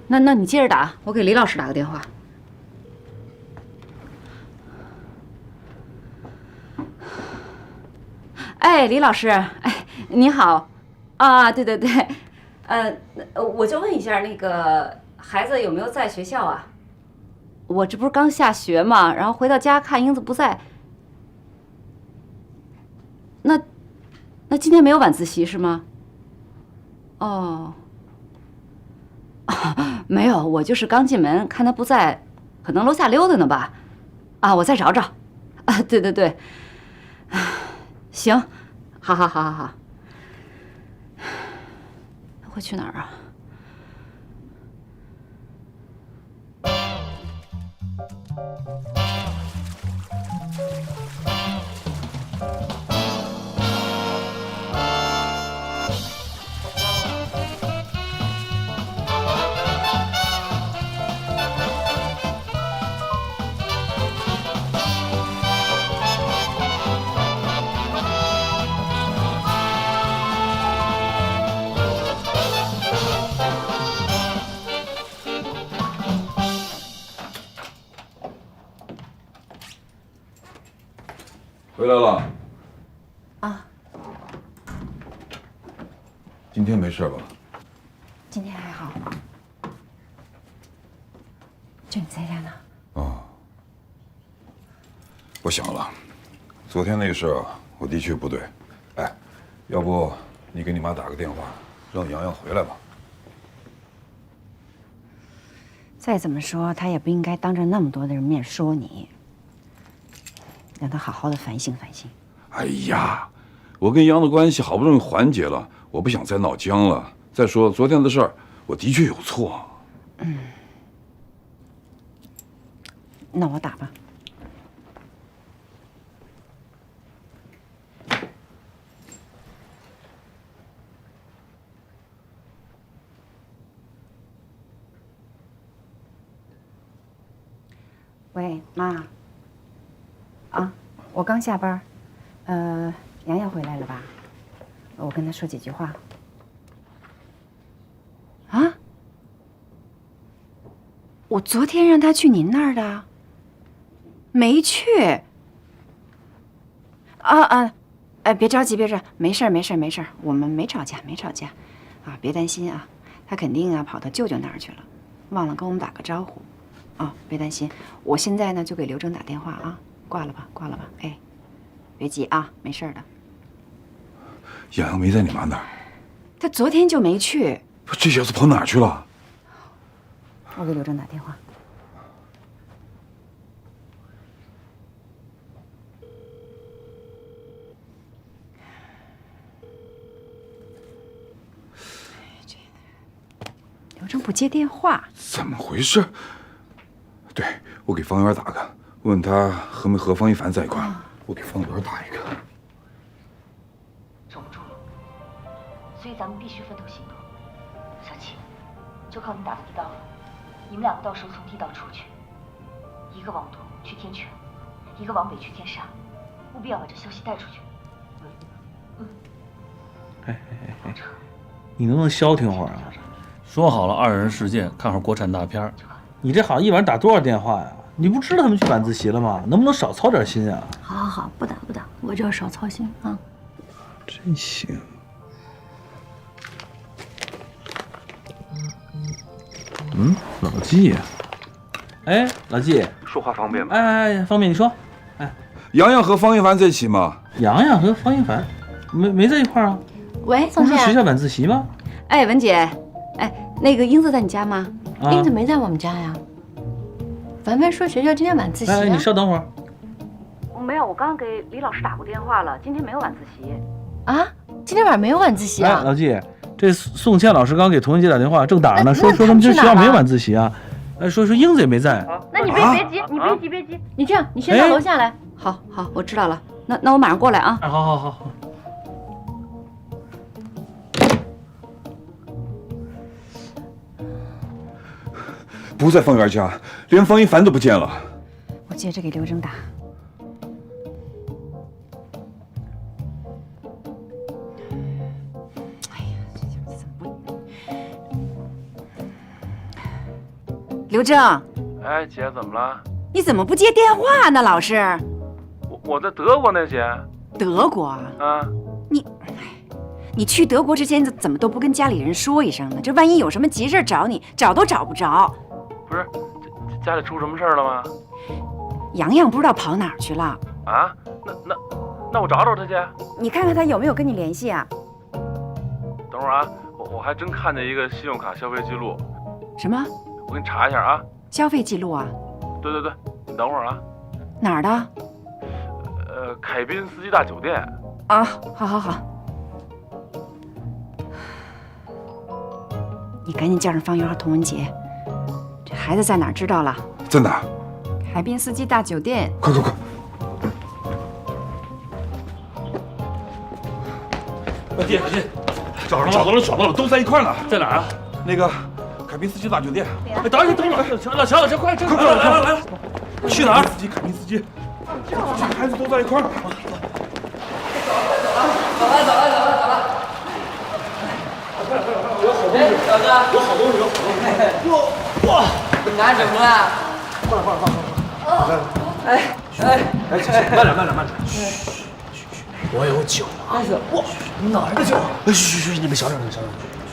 那你接着打，我给李老师打个电话。哎，李老师，哎，你好，啊，对，我就问一下，那个孩子有没有在学校啊？我这不是刚下学嘛，然后回到家看英子不在。那今天没有晚自习是吗？哦，没有，我就是刚进门看他不在，可能楼下溜达呢吧。啊，我再找找。啊，对对对。行，好。会去哪儿啊？回来了。啊，今天没事吧？今天还好，就你在家呢。我想了，昨天那个事儿啊，我的确不对。哎，要不你给你妈打个电话，让洋洋回来吧。再怎么说，他也不应该当着那么多的人面说你，让他好好的反省反省。哎呀，我跟杨的关系好不容易缓解了，我不想再闹僵了。再说昨天的事儿，我的确有错。那我打吧。喂，妈。啊，我刚下班。洋洋回来了吧？我跟他说几句话。啊？我昨天让他去您那儿的，没去。哎，别着急，没事儿，我们没吵架，啊，别担心啊，他肯定啊跑到舅舅那儿去了，忘了跟我们打个招呼。啊，别担心，我现在呢就给刘正打电话啊，挂了吧，哎，别急啊，没事的。洋洋没在你妈那儿，他昨天就没去。这小子跑哪儿去了？我给刘正打电话。刘正不接电话，怎么回事？对，我给方圆打个，问他和没和方一凡在一块儿。我给方圆打一个。守不住了，所以咱们必须分头行动。小七，就靠你打发地道了。你们两个到时候从地道出去，一个往东去天泉，一个往北去天煞，务必要把这消息带出去。哎，你能不能消停会儿啊？说好了二人世界，看会儿国产大片，你这好像一晚上打多少电话呀？你不知道他们去晚自习了吗？能不能少操点心啊？好，不打，我就要少操心啊。真行。老纪呀。哎，老纪，说话方便吗？哎，方便，你说。哎，洋洋和方一凡在一起吗？洋洋和方一凡没在一块儿啊？喂，宋倩。不是学校晚自习吗？哎，文姐，哎，那个英子在你家吗？英子没在我们家呀。凡凡说学校今天晚自习。哎，你稍等会儿。没有，我刚刚给李老师打过电话了，今天没有晚自习。啊？今天晚上没有晚自习啊？老纪，这宋倩老师刚给童文杰打电话，正打着呢，说他们这学校没有晚自习啊。哎，说英子也没在。那你别急，你这样，你先到楼下来。好，我知道了。那我马上过来啊。好。不在方圆家，连方一凡都不见了。我接着给刘正打。哎呀，这怎么不？刘正。哎，姐，怎么了？你怎么不接电话呢？老是。我在德国呢，姐。德国啊？啊。你去德国之前怎么都不跟家里人说一声呢？这万一有什么急事找你，找都找不着。不是，家里出什么事儿了吗？洋洋不知道跑哪儿去了。啊？那我找找他去。你看看他有没有跟你联系啊？等会儿啊，我还真看见一个信用卡消费记录。什么？我给你查一下啊。消费记录啊？对，你等会儿啊。哪儿的？凯宾斯基大酒店。啊，好。你赶紧叫上方圆和童文杰。这孩子在哪儿知道了？在哪？凯宾斯基大酒店。快！爹，找到了，都在一块呢。在哪儿啊？那个凯宾斯基大酒店。等会儿，老乔，快，来！去哪儿？凯宾斯基，孩子都在一块呢。走了。有好东西，大哥，有好东西。哇！你拿什么啊？慢点。嘘，我有酒啊！哇，哪儿的酒？嘘，你们小点。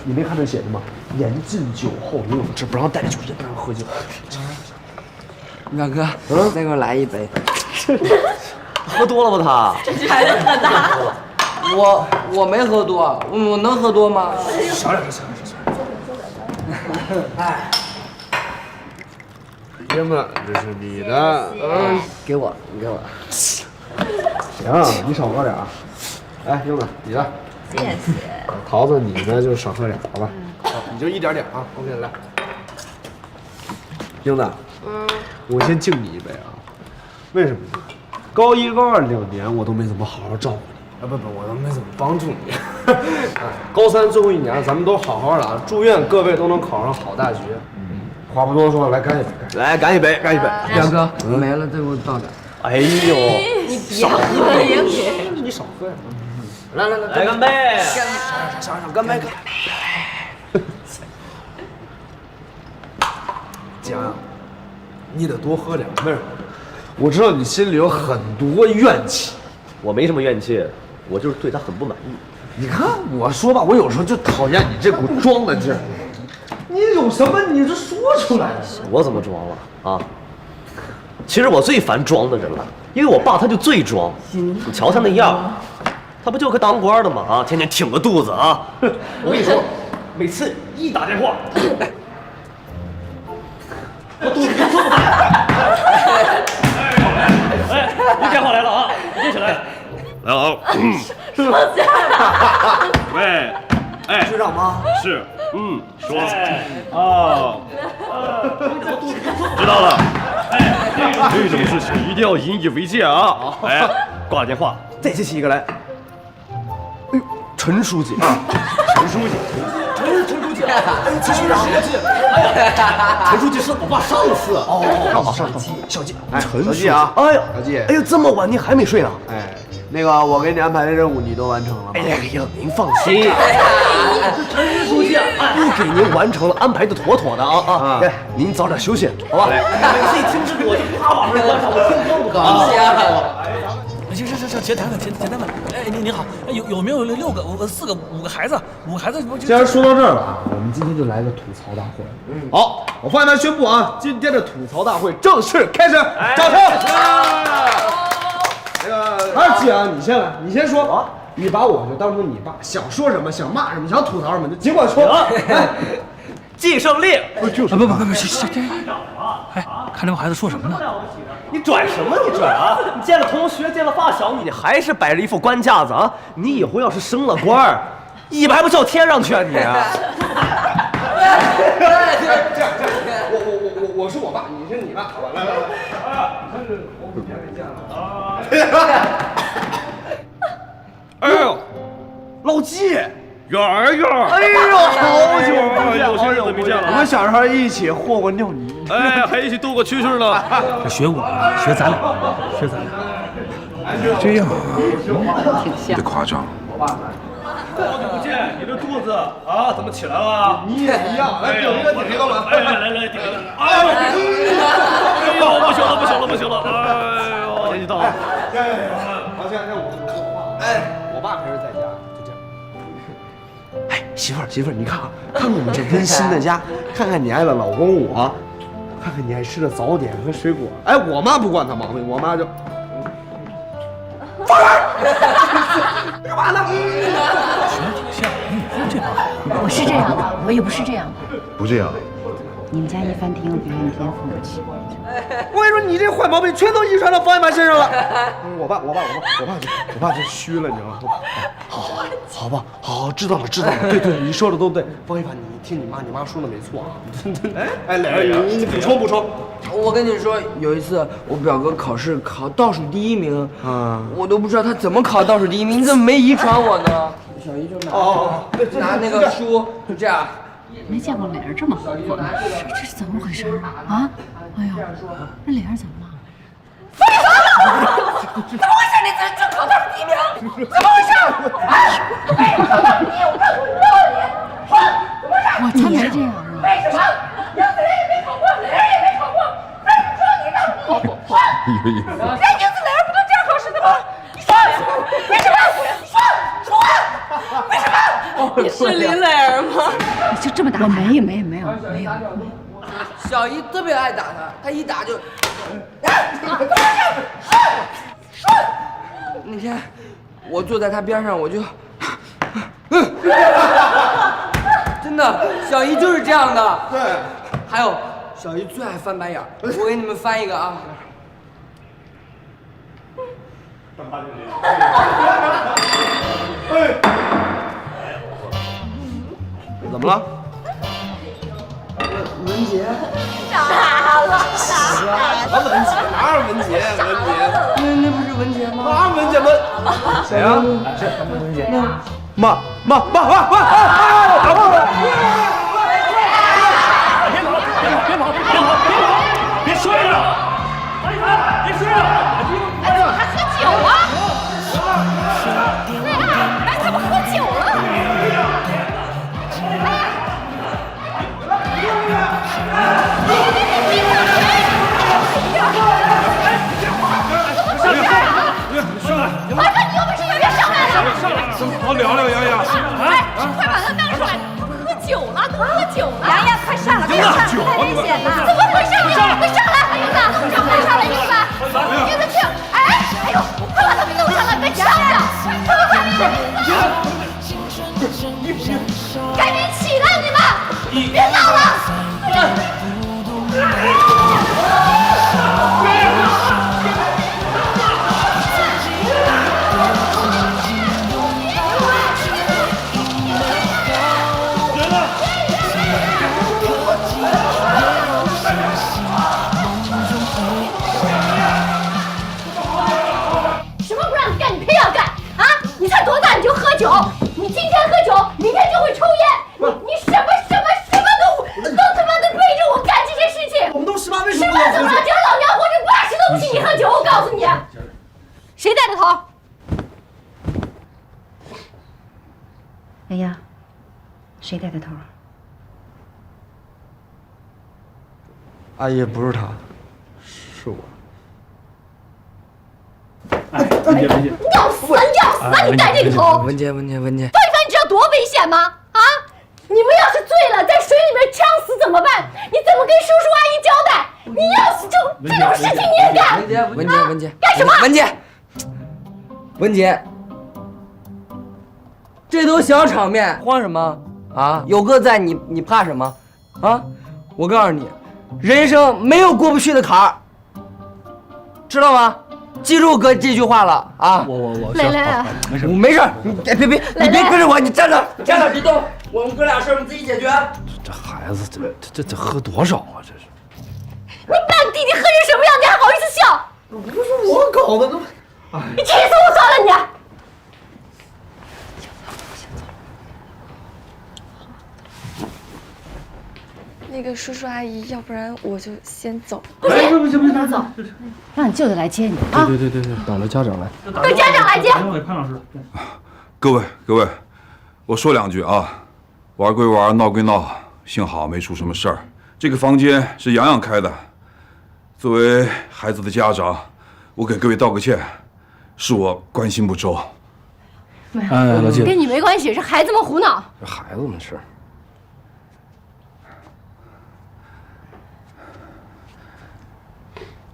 你没看这写的吗？严禁酒后游泳池，不让带酒，也不让喝酒。表哥，再给我来一杯。喝多了吧他？这孩子可大了。我没喝多，我能喝多吗？小点。哎，爷们，这是你的，给我，你给我。行，你少喝点啊。哎，英子，你的。谢谢。桃子，你呢就少喝点，好吧？好，你就一点啊。OK， 来。英子，我先敬你一杯啊。为什么呢？高1、高22年我都没怎么好好照顾你，不，我都没怎么帮助你。高3最后1年，咱们都好好的啊！祝愿各位都能考上好大学。话不多说，来干一杯！来，干一杯！表哥，没了，再给我倒点。哎呦，你别喝也给。你少喝呀！来，干杯！上，干杯！江，你得多喝点。为什么？我知道你心里有很多怨气。我没什么怨气，我就是对他很不满意。你看我说吧，我有时候就讨厌你这股装的劲儿。你有什么你就说出来。我怎么装了啊？其实我最烦装的人了，因为我爸他就最装。你瞧他那样，他不就个当官的吗？啊，天天挺个肚子啊！我跟你说，每次一打电话，我肚子这么大。哎，你电话来了啊！你接起来。来了啊！说假。喂，哎，局长吗？是，说啊，知道了。哎，这种事情一定要引以为戒啊！哎，挂电话，再接起一个来。哎呦，陈书记啊，陈书记，陈书记，哎，陈书记，陈书记是我爸上司哦，小季，陈书记啊，哎呀，小季，哎呦，这么晚你还没睡呢？哎。那个，我给你安排的任务你都完成了吗？哎呀，您放心，陈书记不给您完成了，安排的妥妥的啊！哎，您早点休息，好吧？每次一听这个我就啪把门关上，我听光不高兴。行，简单的。哎，您好，有没有6个、4个、5个孩子？5个孩子，既然说到这儿了啊，我们今天就来个吐槽大会。好，我方面宣布啊，今天的吐槽大会正式开始，掌声！那个，季阳，你先来，你先说啊！你把我就当成你爸，想说什么，想骂什么，想吐槽什么，就尽管说。季胜利，不，行，哎，看这帮孩子说什么呢？你拽什么？你拽啊！你见了同学，见了发小，你还是摆着一副官架子啊！你以后要是升了官儿，尾巴还不叫天上去啊你！我是我爸，你是你爸，好吧？来，哎呦，老季，圆儿，哎呦，好久不见，有些日子没见了。我们小时候一起和过尿泥，哎，还一起度过蛐蛐呢。学我，学咱俩。这样挺像，别夸张。好久不见，你这肚子啊，怎么起来了？你也一样，来顶一个吧。来，顶一个。哎呦，不行了！哎呦，年纪到了。好，现在我爸还是在家，就这样。媳妇儿，你看看我们这温馨的家，看看你爱的老公我，看看你爱吃的早点和水果。哎，我妈不惯他毛病，我妈就。放开！干嘛呢？我是这样的，我也不是这样的。不这样。你们家一帆挺有表演天赋的。我跟你说，你这坏毛病全都遗传到方一凡身上了。我爸就虚了，你知道吗？好吧，好，知道了。对，你说的都对。方一凡，你听你妈说的没错啊。哎，磊儿，你补充。我跟你说，有一次我表哥考试考倒数第1名，我都不知道他怎么考倒数第1名，你怎么没遗传我呢？小姨就拿那个书就这样。没见过磊儿这么活泼，这是怎么回事啊？哎呦，那磊儿怎么了？怎么回事？你这考倒数第1名，怎么回事？我才没这样呢。为什么？杨子磊也没考过，磊儿也没考过，为什么说你倒数第1名？人杨子磊儿不都这样考试的吗？你说为什么？说啊！为什么？你是林磊儿吗？你就这么打？我没有。小姨特别爱打他，他一打就。那天我坐在他边上，我就，真的，小姨就是这样的。对，还有小姨最爱翻白眼儿，我给你们翻一个啊。怎么了？文杰。傻了。什么文杰？哪有文杰？那不是文杰吗？哪有文杰？谁啊？谁？文杰？妈！别摔了！方一凡，别摔了！哎，怎么还喝酒啊？磊儿，哎，怎么喝酒了？麻烦你有本事别上来了！好聊聊，洋洋。哎，快把他带出来！喝酒了，都喝酒了！洋洋，快上来，快上来，太危险了！怎么回事？快上来，英子，快上来，英子，英子去！哎呦，快把他们弄上来，别呛着！快！赶紧起来，你们！别闹了！什么不让你干，你偏要干啊！你才多大你就喝酒？你今天喝酒，明天就会抽烟。你什么都他妈的背着我干这些事情。我们都18为什么怎么了？只要老娘活着80都不许你喝酒！我告诉你，谁带的头？哎呀，谁带的头？阿姨，不是他，是我。要死啊！你带这个头！文杰。方一凡，你知道多危险吗？啊！你们要是醉了，在水里面呛死怎么办？你怎么跟叔叔阿姨交代？你要是这种事情你也干？文杰，干什么？文杰，这都小场面，慌什么啊？有哥在，你怕什么？啊！我告诉你，人生没有过不去的坎儿，知道吗？记住哥这句话了啊！我磊磊，没事，你别跟着我，你站着，别动。我们哥俩事儿我们自己解决。这孩子这喝多少啊？这是。你把你弟弟喝成什么样，你还好意思笑？不是我搞的，你气死我算了你！那个叔叔阿姨，要不然我就先走。不行，走，让你舅舅来接你啊！对，等着家长来。等家长来接。潘老师。各位，我说2句啊，玩归玩，闹归闹，幸好没出什么事儿。这个房间是洋洋开的，作为孩子的家长，我给各位道个歉，是我关心不周。没有，老季，跟你没关系，是孩子们胡闹。孩子们是。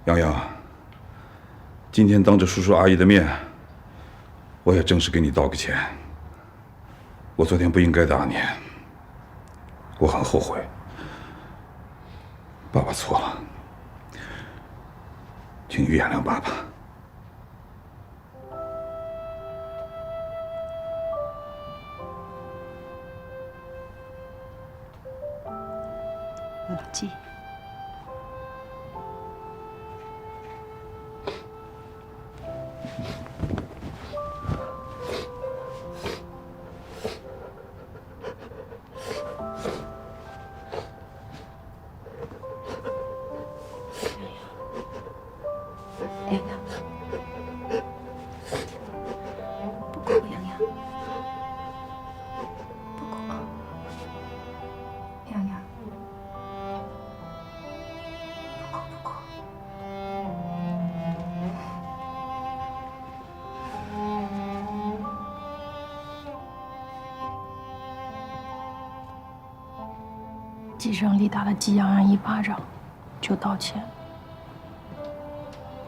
洋洋，今天当着叔叔阿姨的面，我也正式给你道个歉。我昨天不应该打你，我很后悔。爸爸错了，请你原谅爸爸。老季。季胜利打了季洋洋一巴掌，就道歉。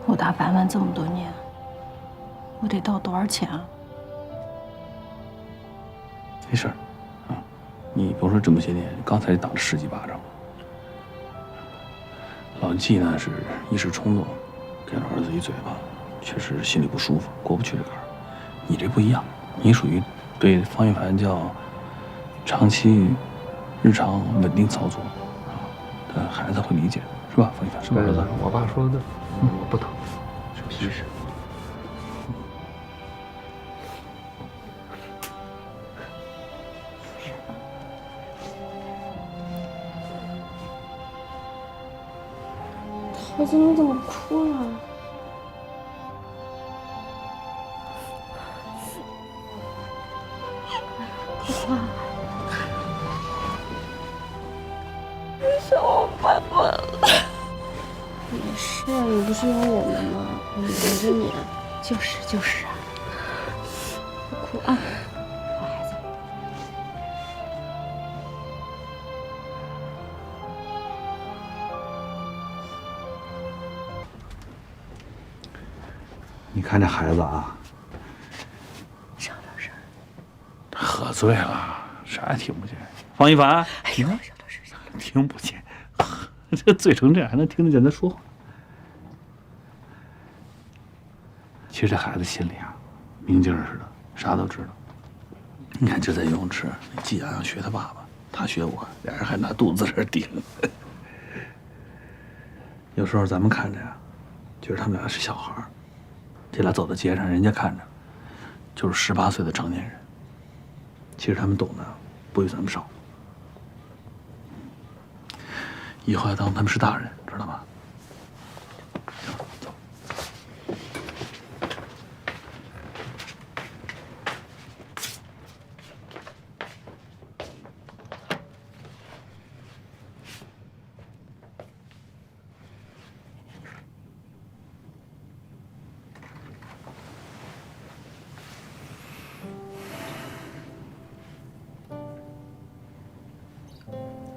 我打凡凡这么多年，我得道多少歉啊？没事儿，你甭说这么些年，刚才打了10几巴掌。老季呢是一时冲动，给了儿子一嘴巴，确实心里不舒服，过不去这坎儿。你这不一样，你属于对方一凡叫长期。日常稳定操作，但孩子会理解，是吧？方一凡，是吧，儿子？我爸说的对，我不疼，是皮实。桃子，你怎么哭了？爸爸。想我爸爸了。没事，你不是有我们吗？我们陪着你。就是啊。不哭啊，好孩子。你看这孩子啊，少点声。喝醉了，啥也听不见。方一凡，哎呦，少点声，听不见。这醉成这样还能听得见他说话？其实这孩子心里啊，明镜似的，啥都知道。你看，就在游泳池，季洋洋学他爸爸，他学我，俩人还拿肚子在这顶。有时候咱们看着呀，觉得他们俩是小孩儿，这俩走到街上，人家看着就是18岁的成年人。其实他们懂得不比咱们少。以后要当他们是大人，知道吗？行，走。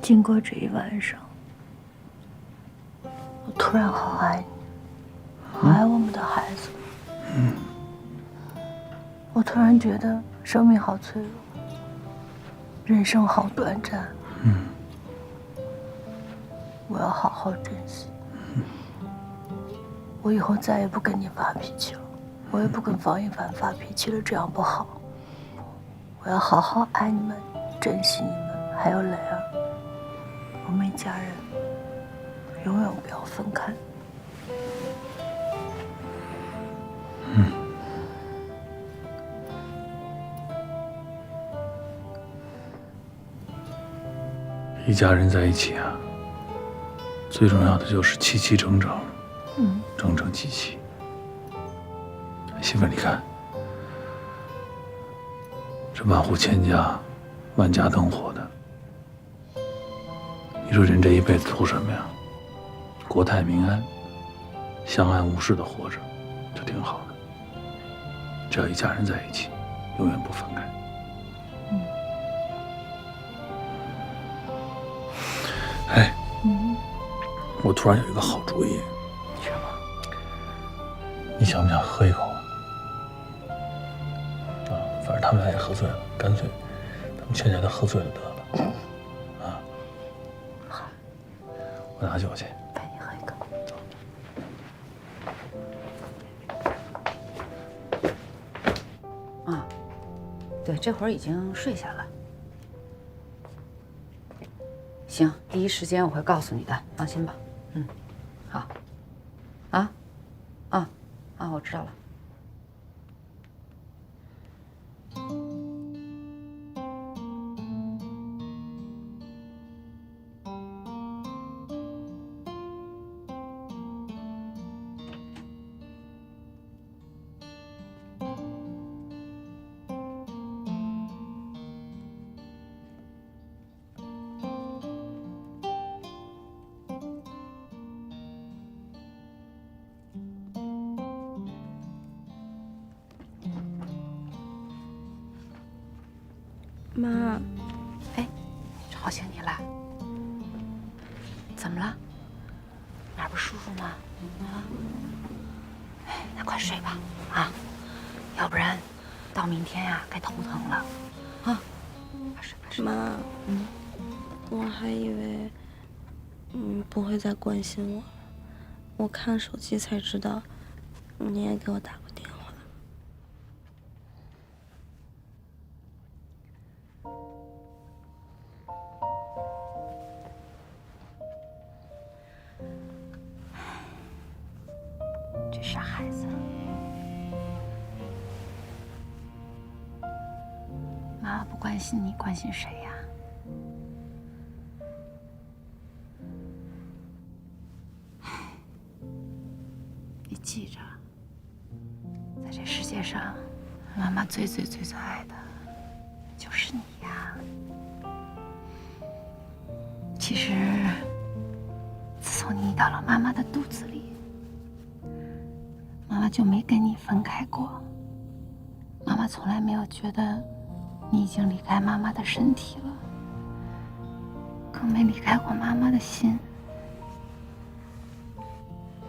经过这一晚上，我突然好爱你，好爱我们的孩子。我突然觉得生命好脆弱，人生好短暂。我要好好珍惜。我以后再也不跟你发脾气了，我也不跟方一凡发脾气了，这样不好。我要好好爱你们，珍惜你们，还有蕾儿。我们一家人，永远不要分开。一家人在一起啊，最重要的就是齐齐整整，整整齐齐。媳妇儿，你看，这万户千家，万家灯火的。你说人这一辈子图什么呀？国泰民安，相安无事的活着，就挺好的。只要一家人在一起，永远不分开。哎，我突然有一个好主意。什么？你想不想喝一口啊？反正他们俩也喝醉了，干脆他们全家都喝醉了得了。好，我拿酒去。陪你喝一个。啊，对，这会儿已经睡下了。行，第一时间我会告诉你的，放心吧。好。我知道了。妈，哎，吵醒你了？怎么了？哪儿不舒服吗？哎，那快睡吧，要不然到明天呀，该头疼了。快睡。妈，我还以为你不会再关心我了，我看手机才知道你也给我打过电话。这傻孩子，妈妈不关心你，关心谁呀？你记着，在这世界上，妈妈最爱的就是你呀。其实，自从你到了妈妈的肚子里，妈妈就没跟你分开过。妈妈从来没有觉得你已经离开妈妈的身体了，更没离开过妈妈的心。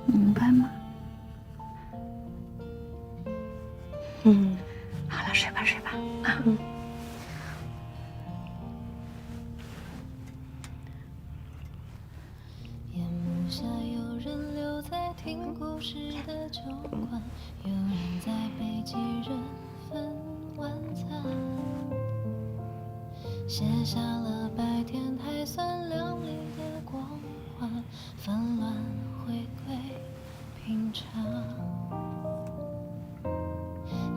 你明白吗？好了，睡吧啊。夜幕下有人留在听故事的酒馆，有人在被几人份晚餐，写下了白天还算亮丽的光环，纷乱回归平常。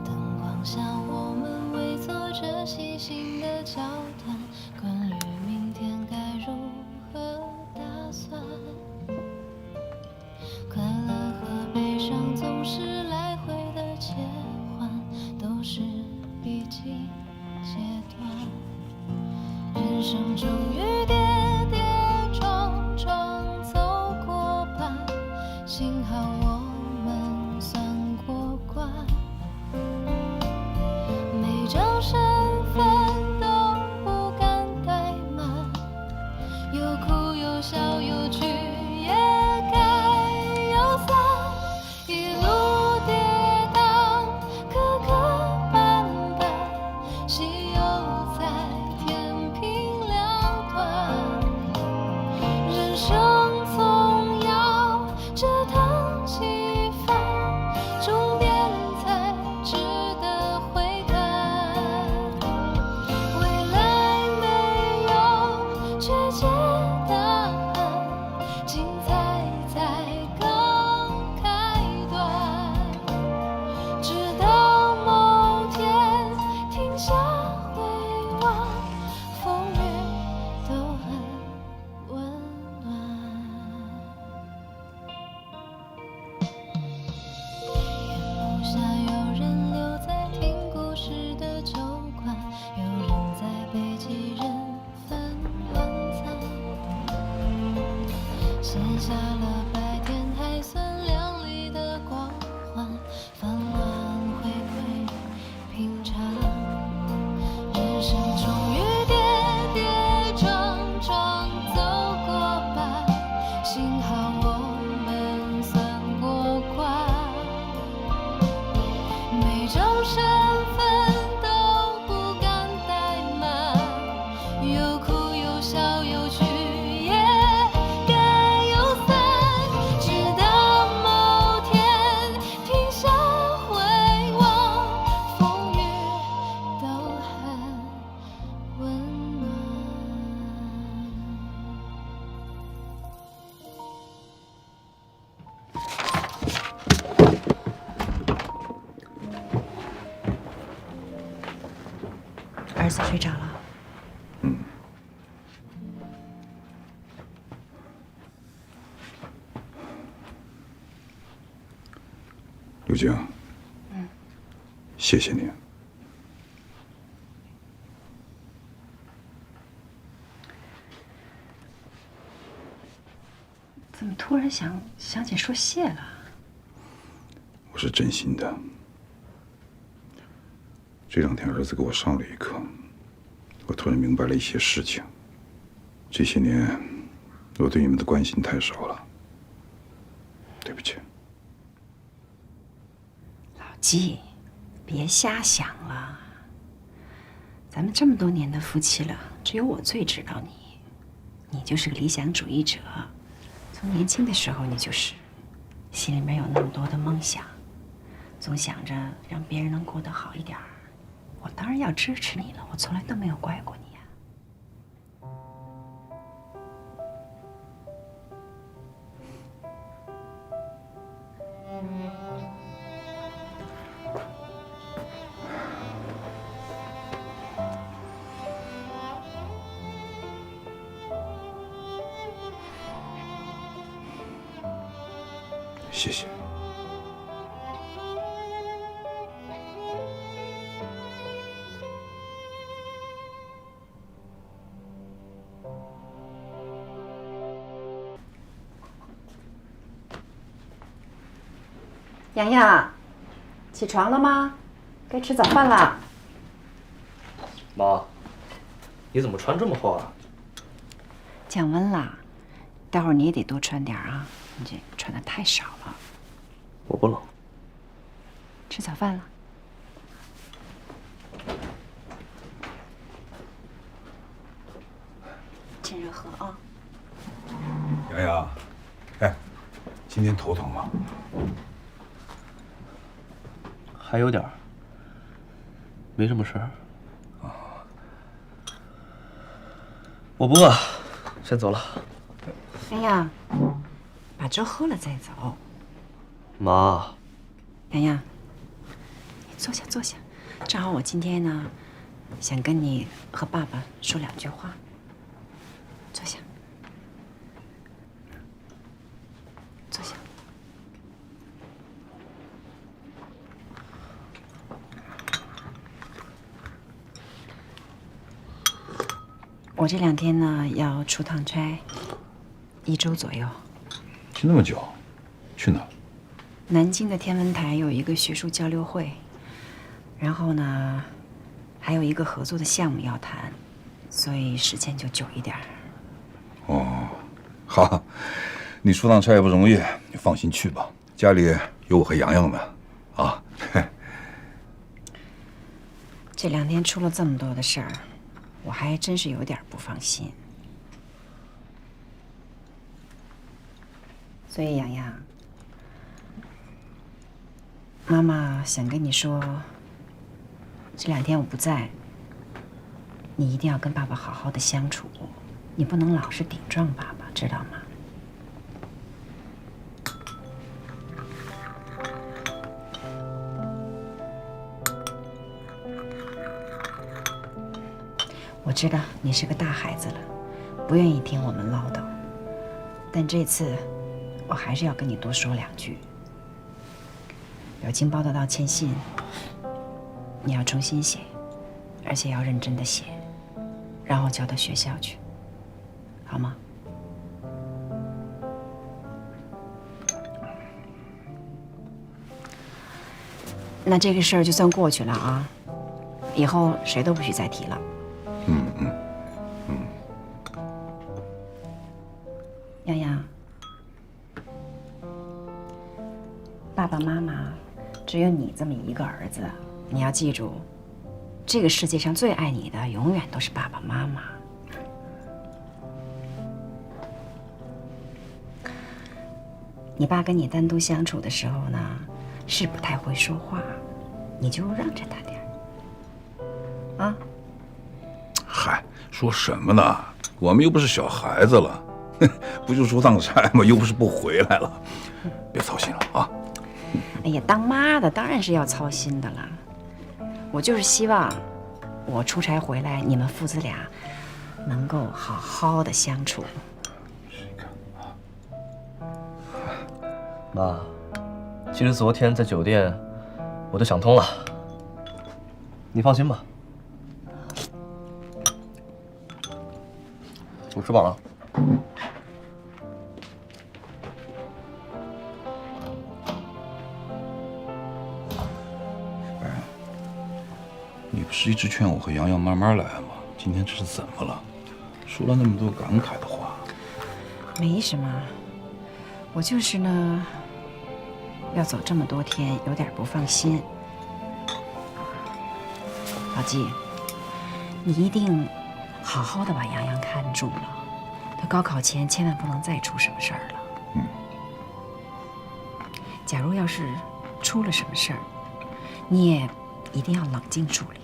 灯光下我们围坐着细心的交谈，关于明天该如何打算。快乐和悲伤总是来回的切换，都是必经阶段。人生终于跌跌撞撞走过半，幸好我们算过关。每张身份都不敢怠慢，有哭有笑有聚也该有散，一路跌宕，磕磕绊绊，喜忧在天平两端。人生总要折腾几番，终点才值得回看。未来没有确切答案，精彩才刚开端。直到某天停下回望，风雨都很温暖。夜幕下有人留在听故事的酒馆，有人在被几人份晚餐，写下了白天还算亮丽的光环，纷乱回归平常。早睡着了。刘晶，谢谢你。怎么突然想起说谢了？我是真心的。这2天儿子给我上了一课，我突然明白了一些事情。这些年，我对你们的关心太少了，对不起。老纪，别瞎想了。咱们这么多年的夫妻了，只有我最知道你。你就是个理想主义者，从年轻的时候你就是，心里面有那么多的梦想，总想着让别人能过得好一点儿。我当然要支持你了，我从来都没有怪过你呀。谢谢。洋洋，起床了吗？该吃早饭了。妈，你怎么穿这么厚啊？降温了，待会儿你也得多穿点啊，你这穿的太少了。我不冷。吃早饭了。趁热喝啊。洋洋，哎，今天头疼吗？还有点儿，没什么事儿。我不饿，先走了。洋洋，把粥喝了再走。妈，洋洋，你坐下坐下，正好我今天呢，想跟你和爸爸说2句话。坐下，坐下。我这2天呢要出趟差，1周左右。去那么久？去哪？南京的天文台有一个学术交流会，然后呢，还有一个合作的项目要谈，所以时间就久一点。哦，好，你出趟差也不容易，你放心去吧，家里有我和洋洋呢，啊。这2天出了这么多的事儿，我还真是有点不放心。所以洋洋，妈妈想跟你说，这2天我不在，你一定要跟爸爸好好的相处，你不能老是顶撞爸爸，知道吗？我知道你是个大孩子了，不愿意听我们唠叨，但这次我还是要跟你多说2句。表情包的道歉信，你要重新写，而且要认真的写，然后交到学校去，好吗？那这个事儿就算过去了啊，以后谁都不许再提了。洋洋，爸爸妈妈只有你这么一个儿子，你要记住，这个世界上最爱你的永远都是爸爸妈妈。你爸跟你单独相处的时候呢，是不太会说话，你就让着他点儿啊。嗨，说什么呢？我们又不是小孩子了，不就出趟差吗？又不是不回来了，别操心了啊。哎呀，当妈的当然是要操心的了。我就是希望我出差回来，你们父子俩能够好好的相处。妈，其实昨天在酒店，我都想通了。你放心吧，我吃饱了。你不是一直劝我和洋洋慢慢来吗？今天这是怎么了？说了那么多感慨的话。没什么，我就是呢，要走这么多天，有点不放心。老季，你一定好好的把洋洋看住了，他高考前千万不能再出什么事儿了。嗯。假如要是出了什么事儿，你也一定要冷静处理。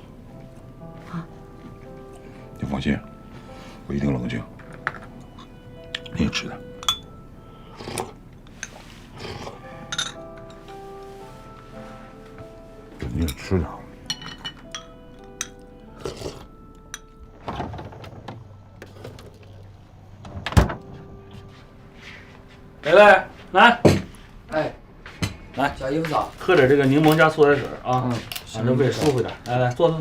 你放心，我一定冷静。你也吃点。你也吃点。蕾蕾，来，哎，来，小姨夫早，喝点这个柠檬加苏打水啊，让这胃舒服点。来来，坐。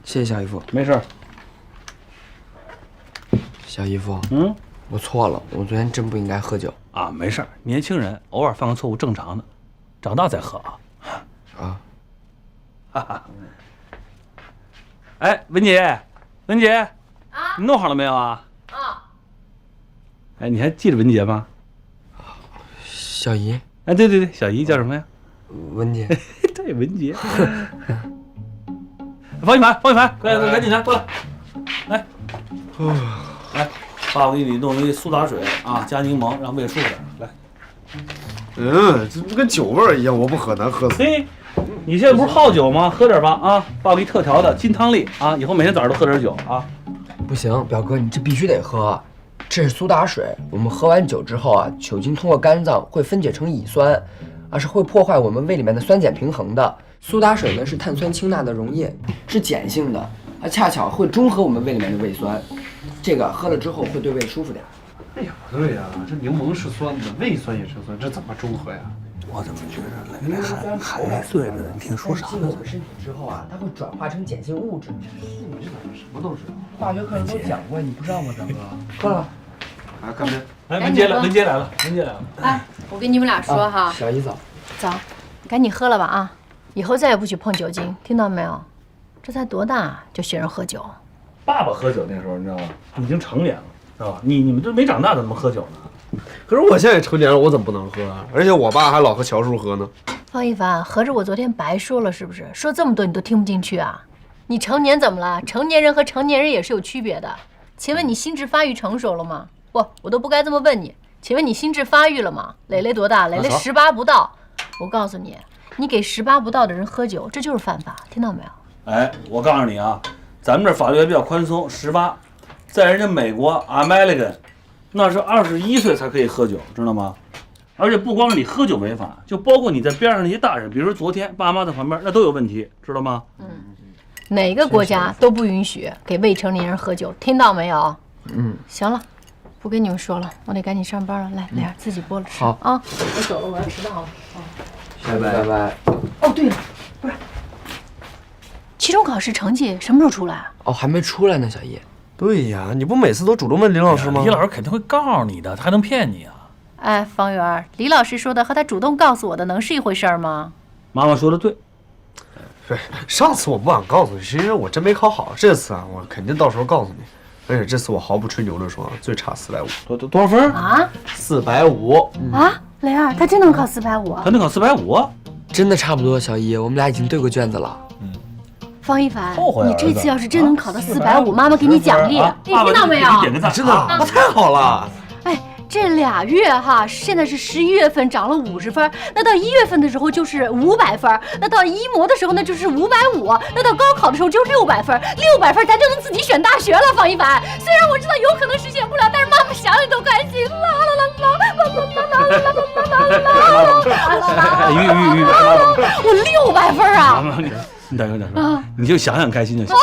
谢谢小姨夫。没事。小姨夫，我错了，我昨天真不应该喝酒啊。没事，年轻人偶尔犯个错误正常的，长大再喝啊。啊，哈哈。哎，文姐，你弄好了没有啊？哎，你还记得文杰吗？小姨。哎，对，小姨叫什么呀？文杰。对，文杰。方一凡，快赶紧来，过来，来，爸，我给你弄一苏打水啊，加柠檬，让胃舒服点。来。这不跟酒味儿一样，我不喝，难喝死。嘿，你现在不是好酒吗？喝点吧啊！爸，我给你特调的金汤力啊，以后每天早上都喝点酒啊。不行，表哥，你这必须得喝。这是苏打水，我们喝完酒之后啊，酒精通过肝脏会分解成乙酸，是会破坏我们胃里面的酸碱平衡的。苏打水呢是碳酸氢钠的溶液，是碱性的，恰巧会中和我们胃里面的胃酸，这个喝了之后会对胃舒服点。哎呀，不对呀，这柠檬是酸的，胃酸也是酸，这怎么中和呀？我怎么觉得蕾蕾还没醉着呢？你听说啥呢？进入我们身体之后啊，它会转化成碱性物质。你怎么什么都知道？化学课上都讲过，你不知道吗，表哥？喝了。来，干杯！来，文杰来了。哎，我跟你们俩说哈，小姨早，赶紧喝了吧啊！以后再也不许碰酒精，听到没有？这才多大就学人喝酒？爸爸喝酒那时候你知道吗？已经成年了，知道吧？你们都没长大，怎么喝酒呢？可是我现在也成年了，我怎么不能喝啊？而且我爸还老和乔叔喝呢。方一凡，合着我昨天白说了是不是？说这么多你都听不进去啊？你成年怎么了？成年人和成年人也是有区别的。请问你心智发育成熟了吗？不，我都不该这么问你。请问你心智发育了吗？蕾蕾多大？蕾蕾18不到。我告诉你，你给18不到的人喝酒，这就是犯法，听到没有？哎，我告诉你啊，咱们这法律还比较宽松，18，在人家美国 American， 那是21岁才可以喝酒，知道吗？而且不光是你喝酒违法，就包括你在边上那些大人，比如说昨天爸妈在旁边，那都有问题，知道吗？哪个国家都不允许给未成年人喝酒，听到没有？行了，不跟你们说了，我得赶紧上班了。来，蕾儿自己剥了吃。好啊，我走了，我要迟到了。拜拜。哦，对了，不是，期中考试成绩什么时候出来？哦，还没出来呢，小姨。对呀，你不每次都主动问林老师吗？李老师肯定会告诉你的，他还能骗你啊？哎，方圆，李老师说的和他主动告诉我的能是一回事吗？妈妈说的对。上次我不敢告诉你，是因为我真没考好。这次啊，我肯定到时候告诉你。而且这次我毫不吹牛的说，最差450。多少分啊？450。啊，蕾儿，他真能考450？他能考450？真的差不多，小姨，我们俩已经对过卷子了。方一凡，你这次要是真能考到450，妈妈给你奖励，你听到没有？点个赞，真的，那太好了。哎，这2月哈，现在是11月份涨了50分，那到1月份的时候就是500分，那到一模的时候呢就是550，那到高考的时候就是600分，600分咱就能自己选大学了。方一凡，虽然我知道有可能实现不了，但是妈妈想想都开心。我600分啊！大哥，你就想想开心就行。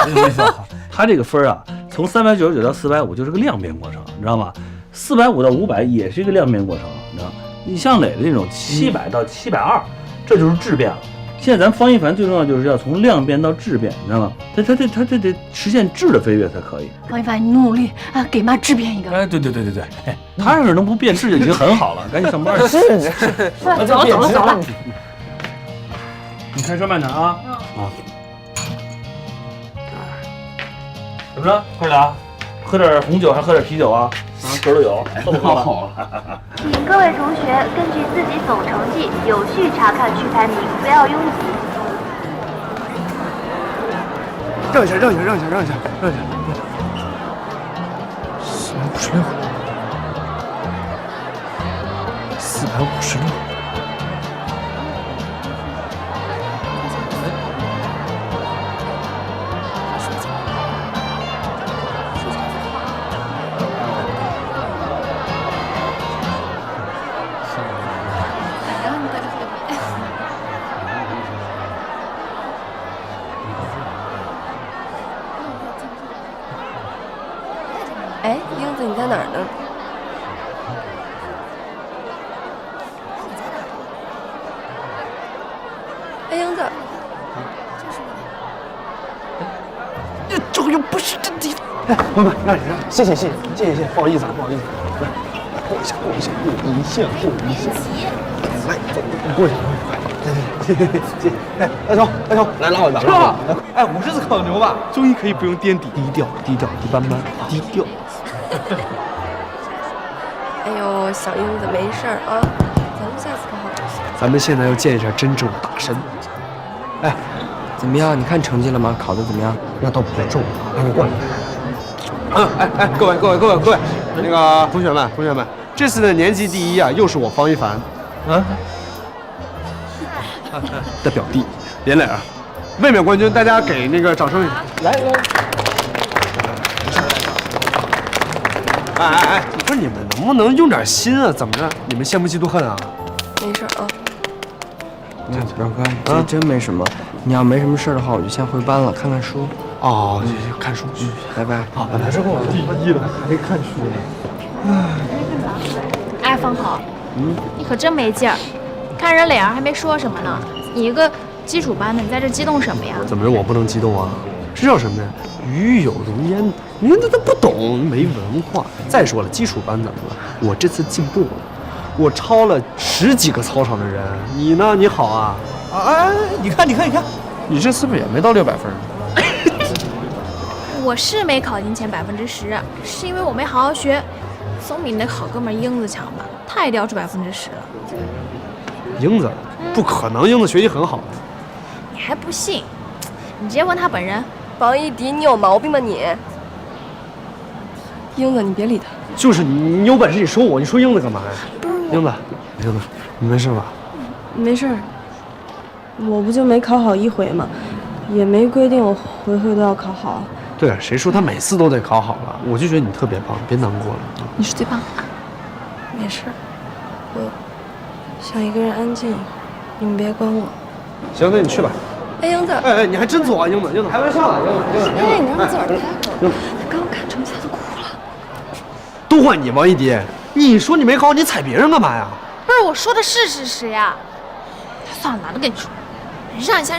他这个分啊，从399到450就是个量变过程，你知道吗？450到500也是一个量变过程，你知道吗？你像磊的那种700到720，这就是质变了。现在咱方一凡最重要就是要从量变到质变，你知道吗？他得实现质的飞跃才可以。方一凡，你努力啊，给妈质变一个。哎，对，哎，他要是能不变质就已经很好了，赶紧上班去。走了。你开车慢点啊！怎么着，快点，喝点红酒还喝点啤酒啊？这儿都有，都不好。请各位同学根据自己总成绩有序查看区排名，不要拥挤。让一下！456，456，哎，英子，你在哪儿呢？哎，英子，这又不是真的。哎，妈妈，让，谢谢，不好意思，来，过一下，来，过一下，谢谢。哎，大雄，来拉我一把。哎，我这次考的牛吧？终于可以不用垫底，低调，低班，低调。哎呦，小英子没事儿啊，咱们下次考好。咱们现在要见一下真正的大神。哎，怎么样？你看成绩了吗？考得怎么样？那倒不重，让我过来。哎，各位，那个同学们，这次的年级第一啊，又是我方一凡，的表弟连磊，卫冕冠军，大家给那个掌声！来，哎，不是你们能不能用点心啊？怎么着？你们羡慕嫉妒恨啊？没事啊。表哥，这真没什么。你要没什么事的话，我就先回班了，看看书。哦，看书，拜拜。好，拜拜。这跟我第一了，还看书呢。哎，方头，你可真没劲儿。看人磊儿还没说什么呢，你一个基础班的，你在这激动什么呀？怎么着？我不能激动啊？这叫什么呀？与有容焉。你看他不懂，没文化。再说了，基础班怎么了？我这次进步了，我超了10几个操场的人。你呢？你好啊？哎，你看，你这是不是也没到600分？我是没考进前10%，是因为我没好好学，总比你那好哥们英子强吧？他也掉出10%了。英子，不可能，英子学习很好。你还不信？你直接问他本人。王一迪，你有毛病吧你？英子，你别理他。就是你有本事你说我，你说英子干嘛呀？英子，你没事吧？没事儿，我不就没考好1回吗？也没规定我回回都要考好。对啊，谁说他每次都得考好了？我就觉得你特别棒，别难过了。你是最棒的。没事，我想一个人安静一会儿，你们别管我。行，那你去吧。哎，英子，哎，你还真走啊，英子，开玩笑呢，英子。哎，你让他自个儿开口。他刚看成绩他就哭了。都怪你，王一迪，你说你没考，你踩别人干嘛呀？不是我说的是事实呀。算了，懒得跟你说，让一下。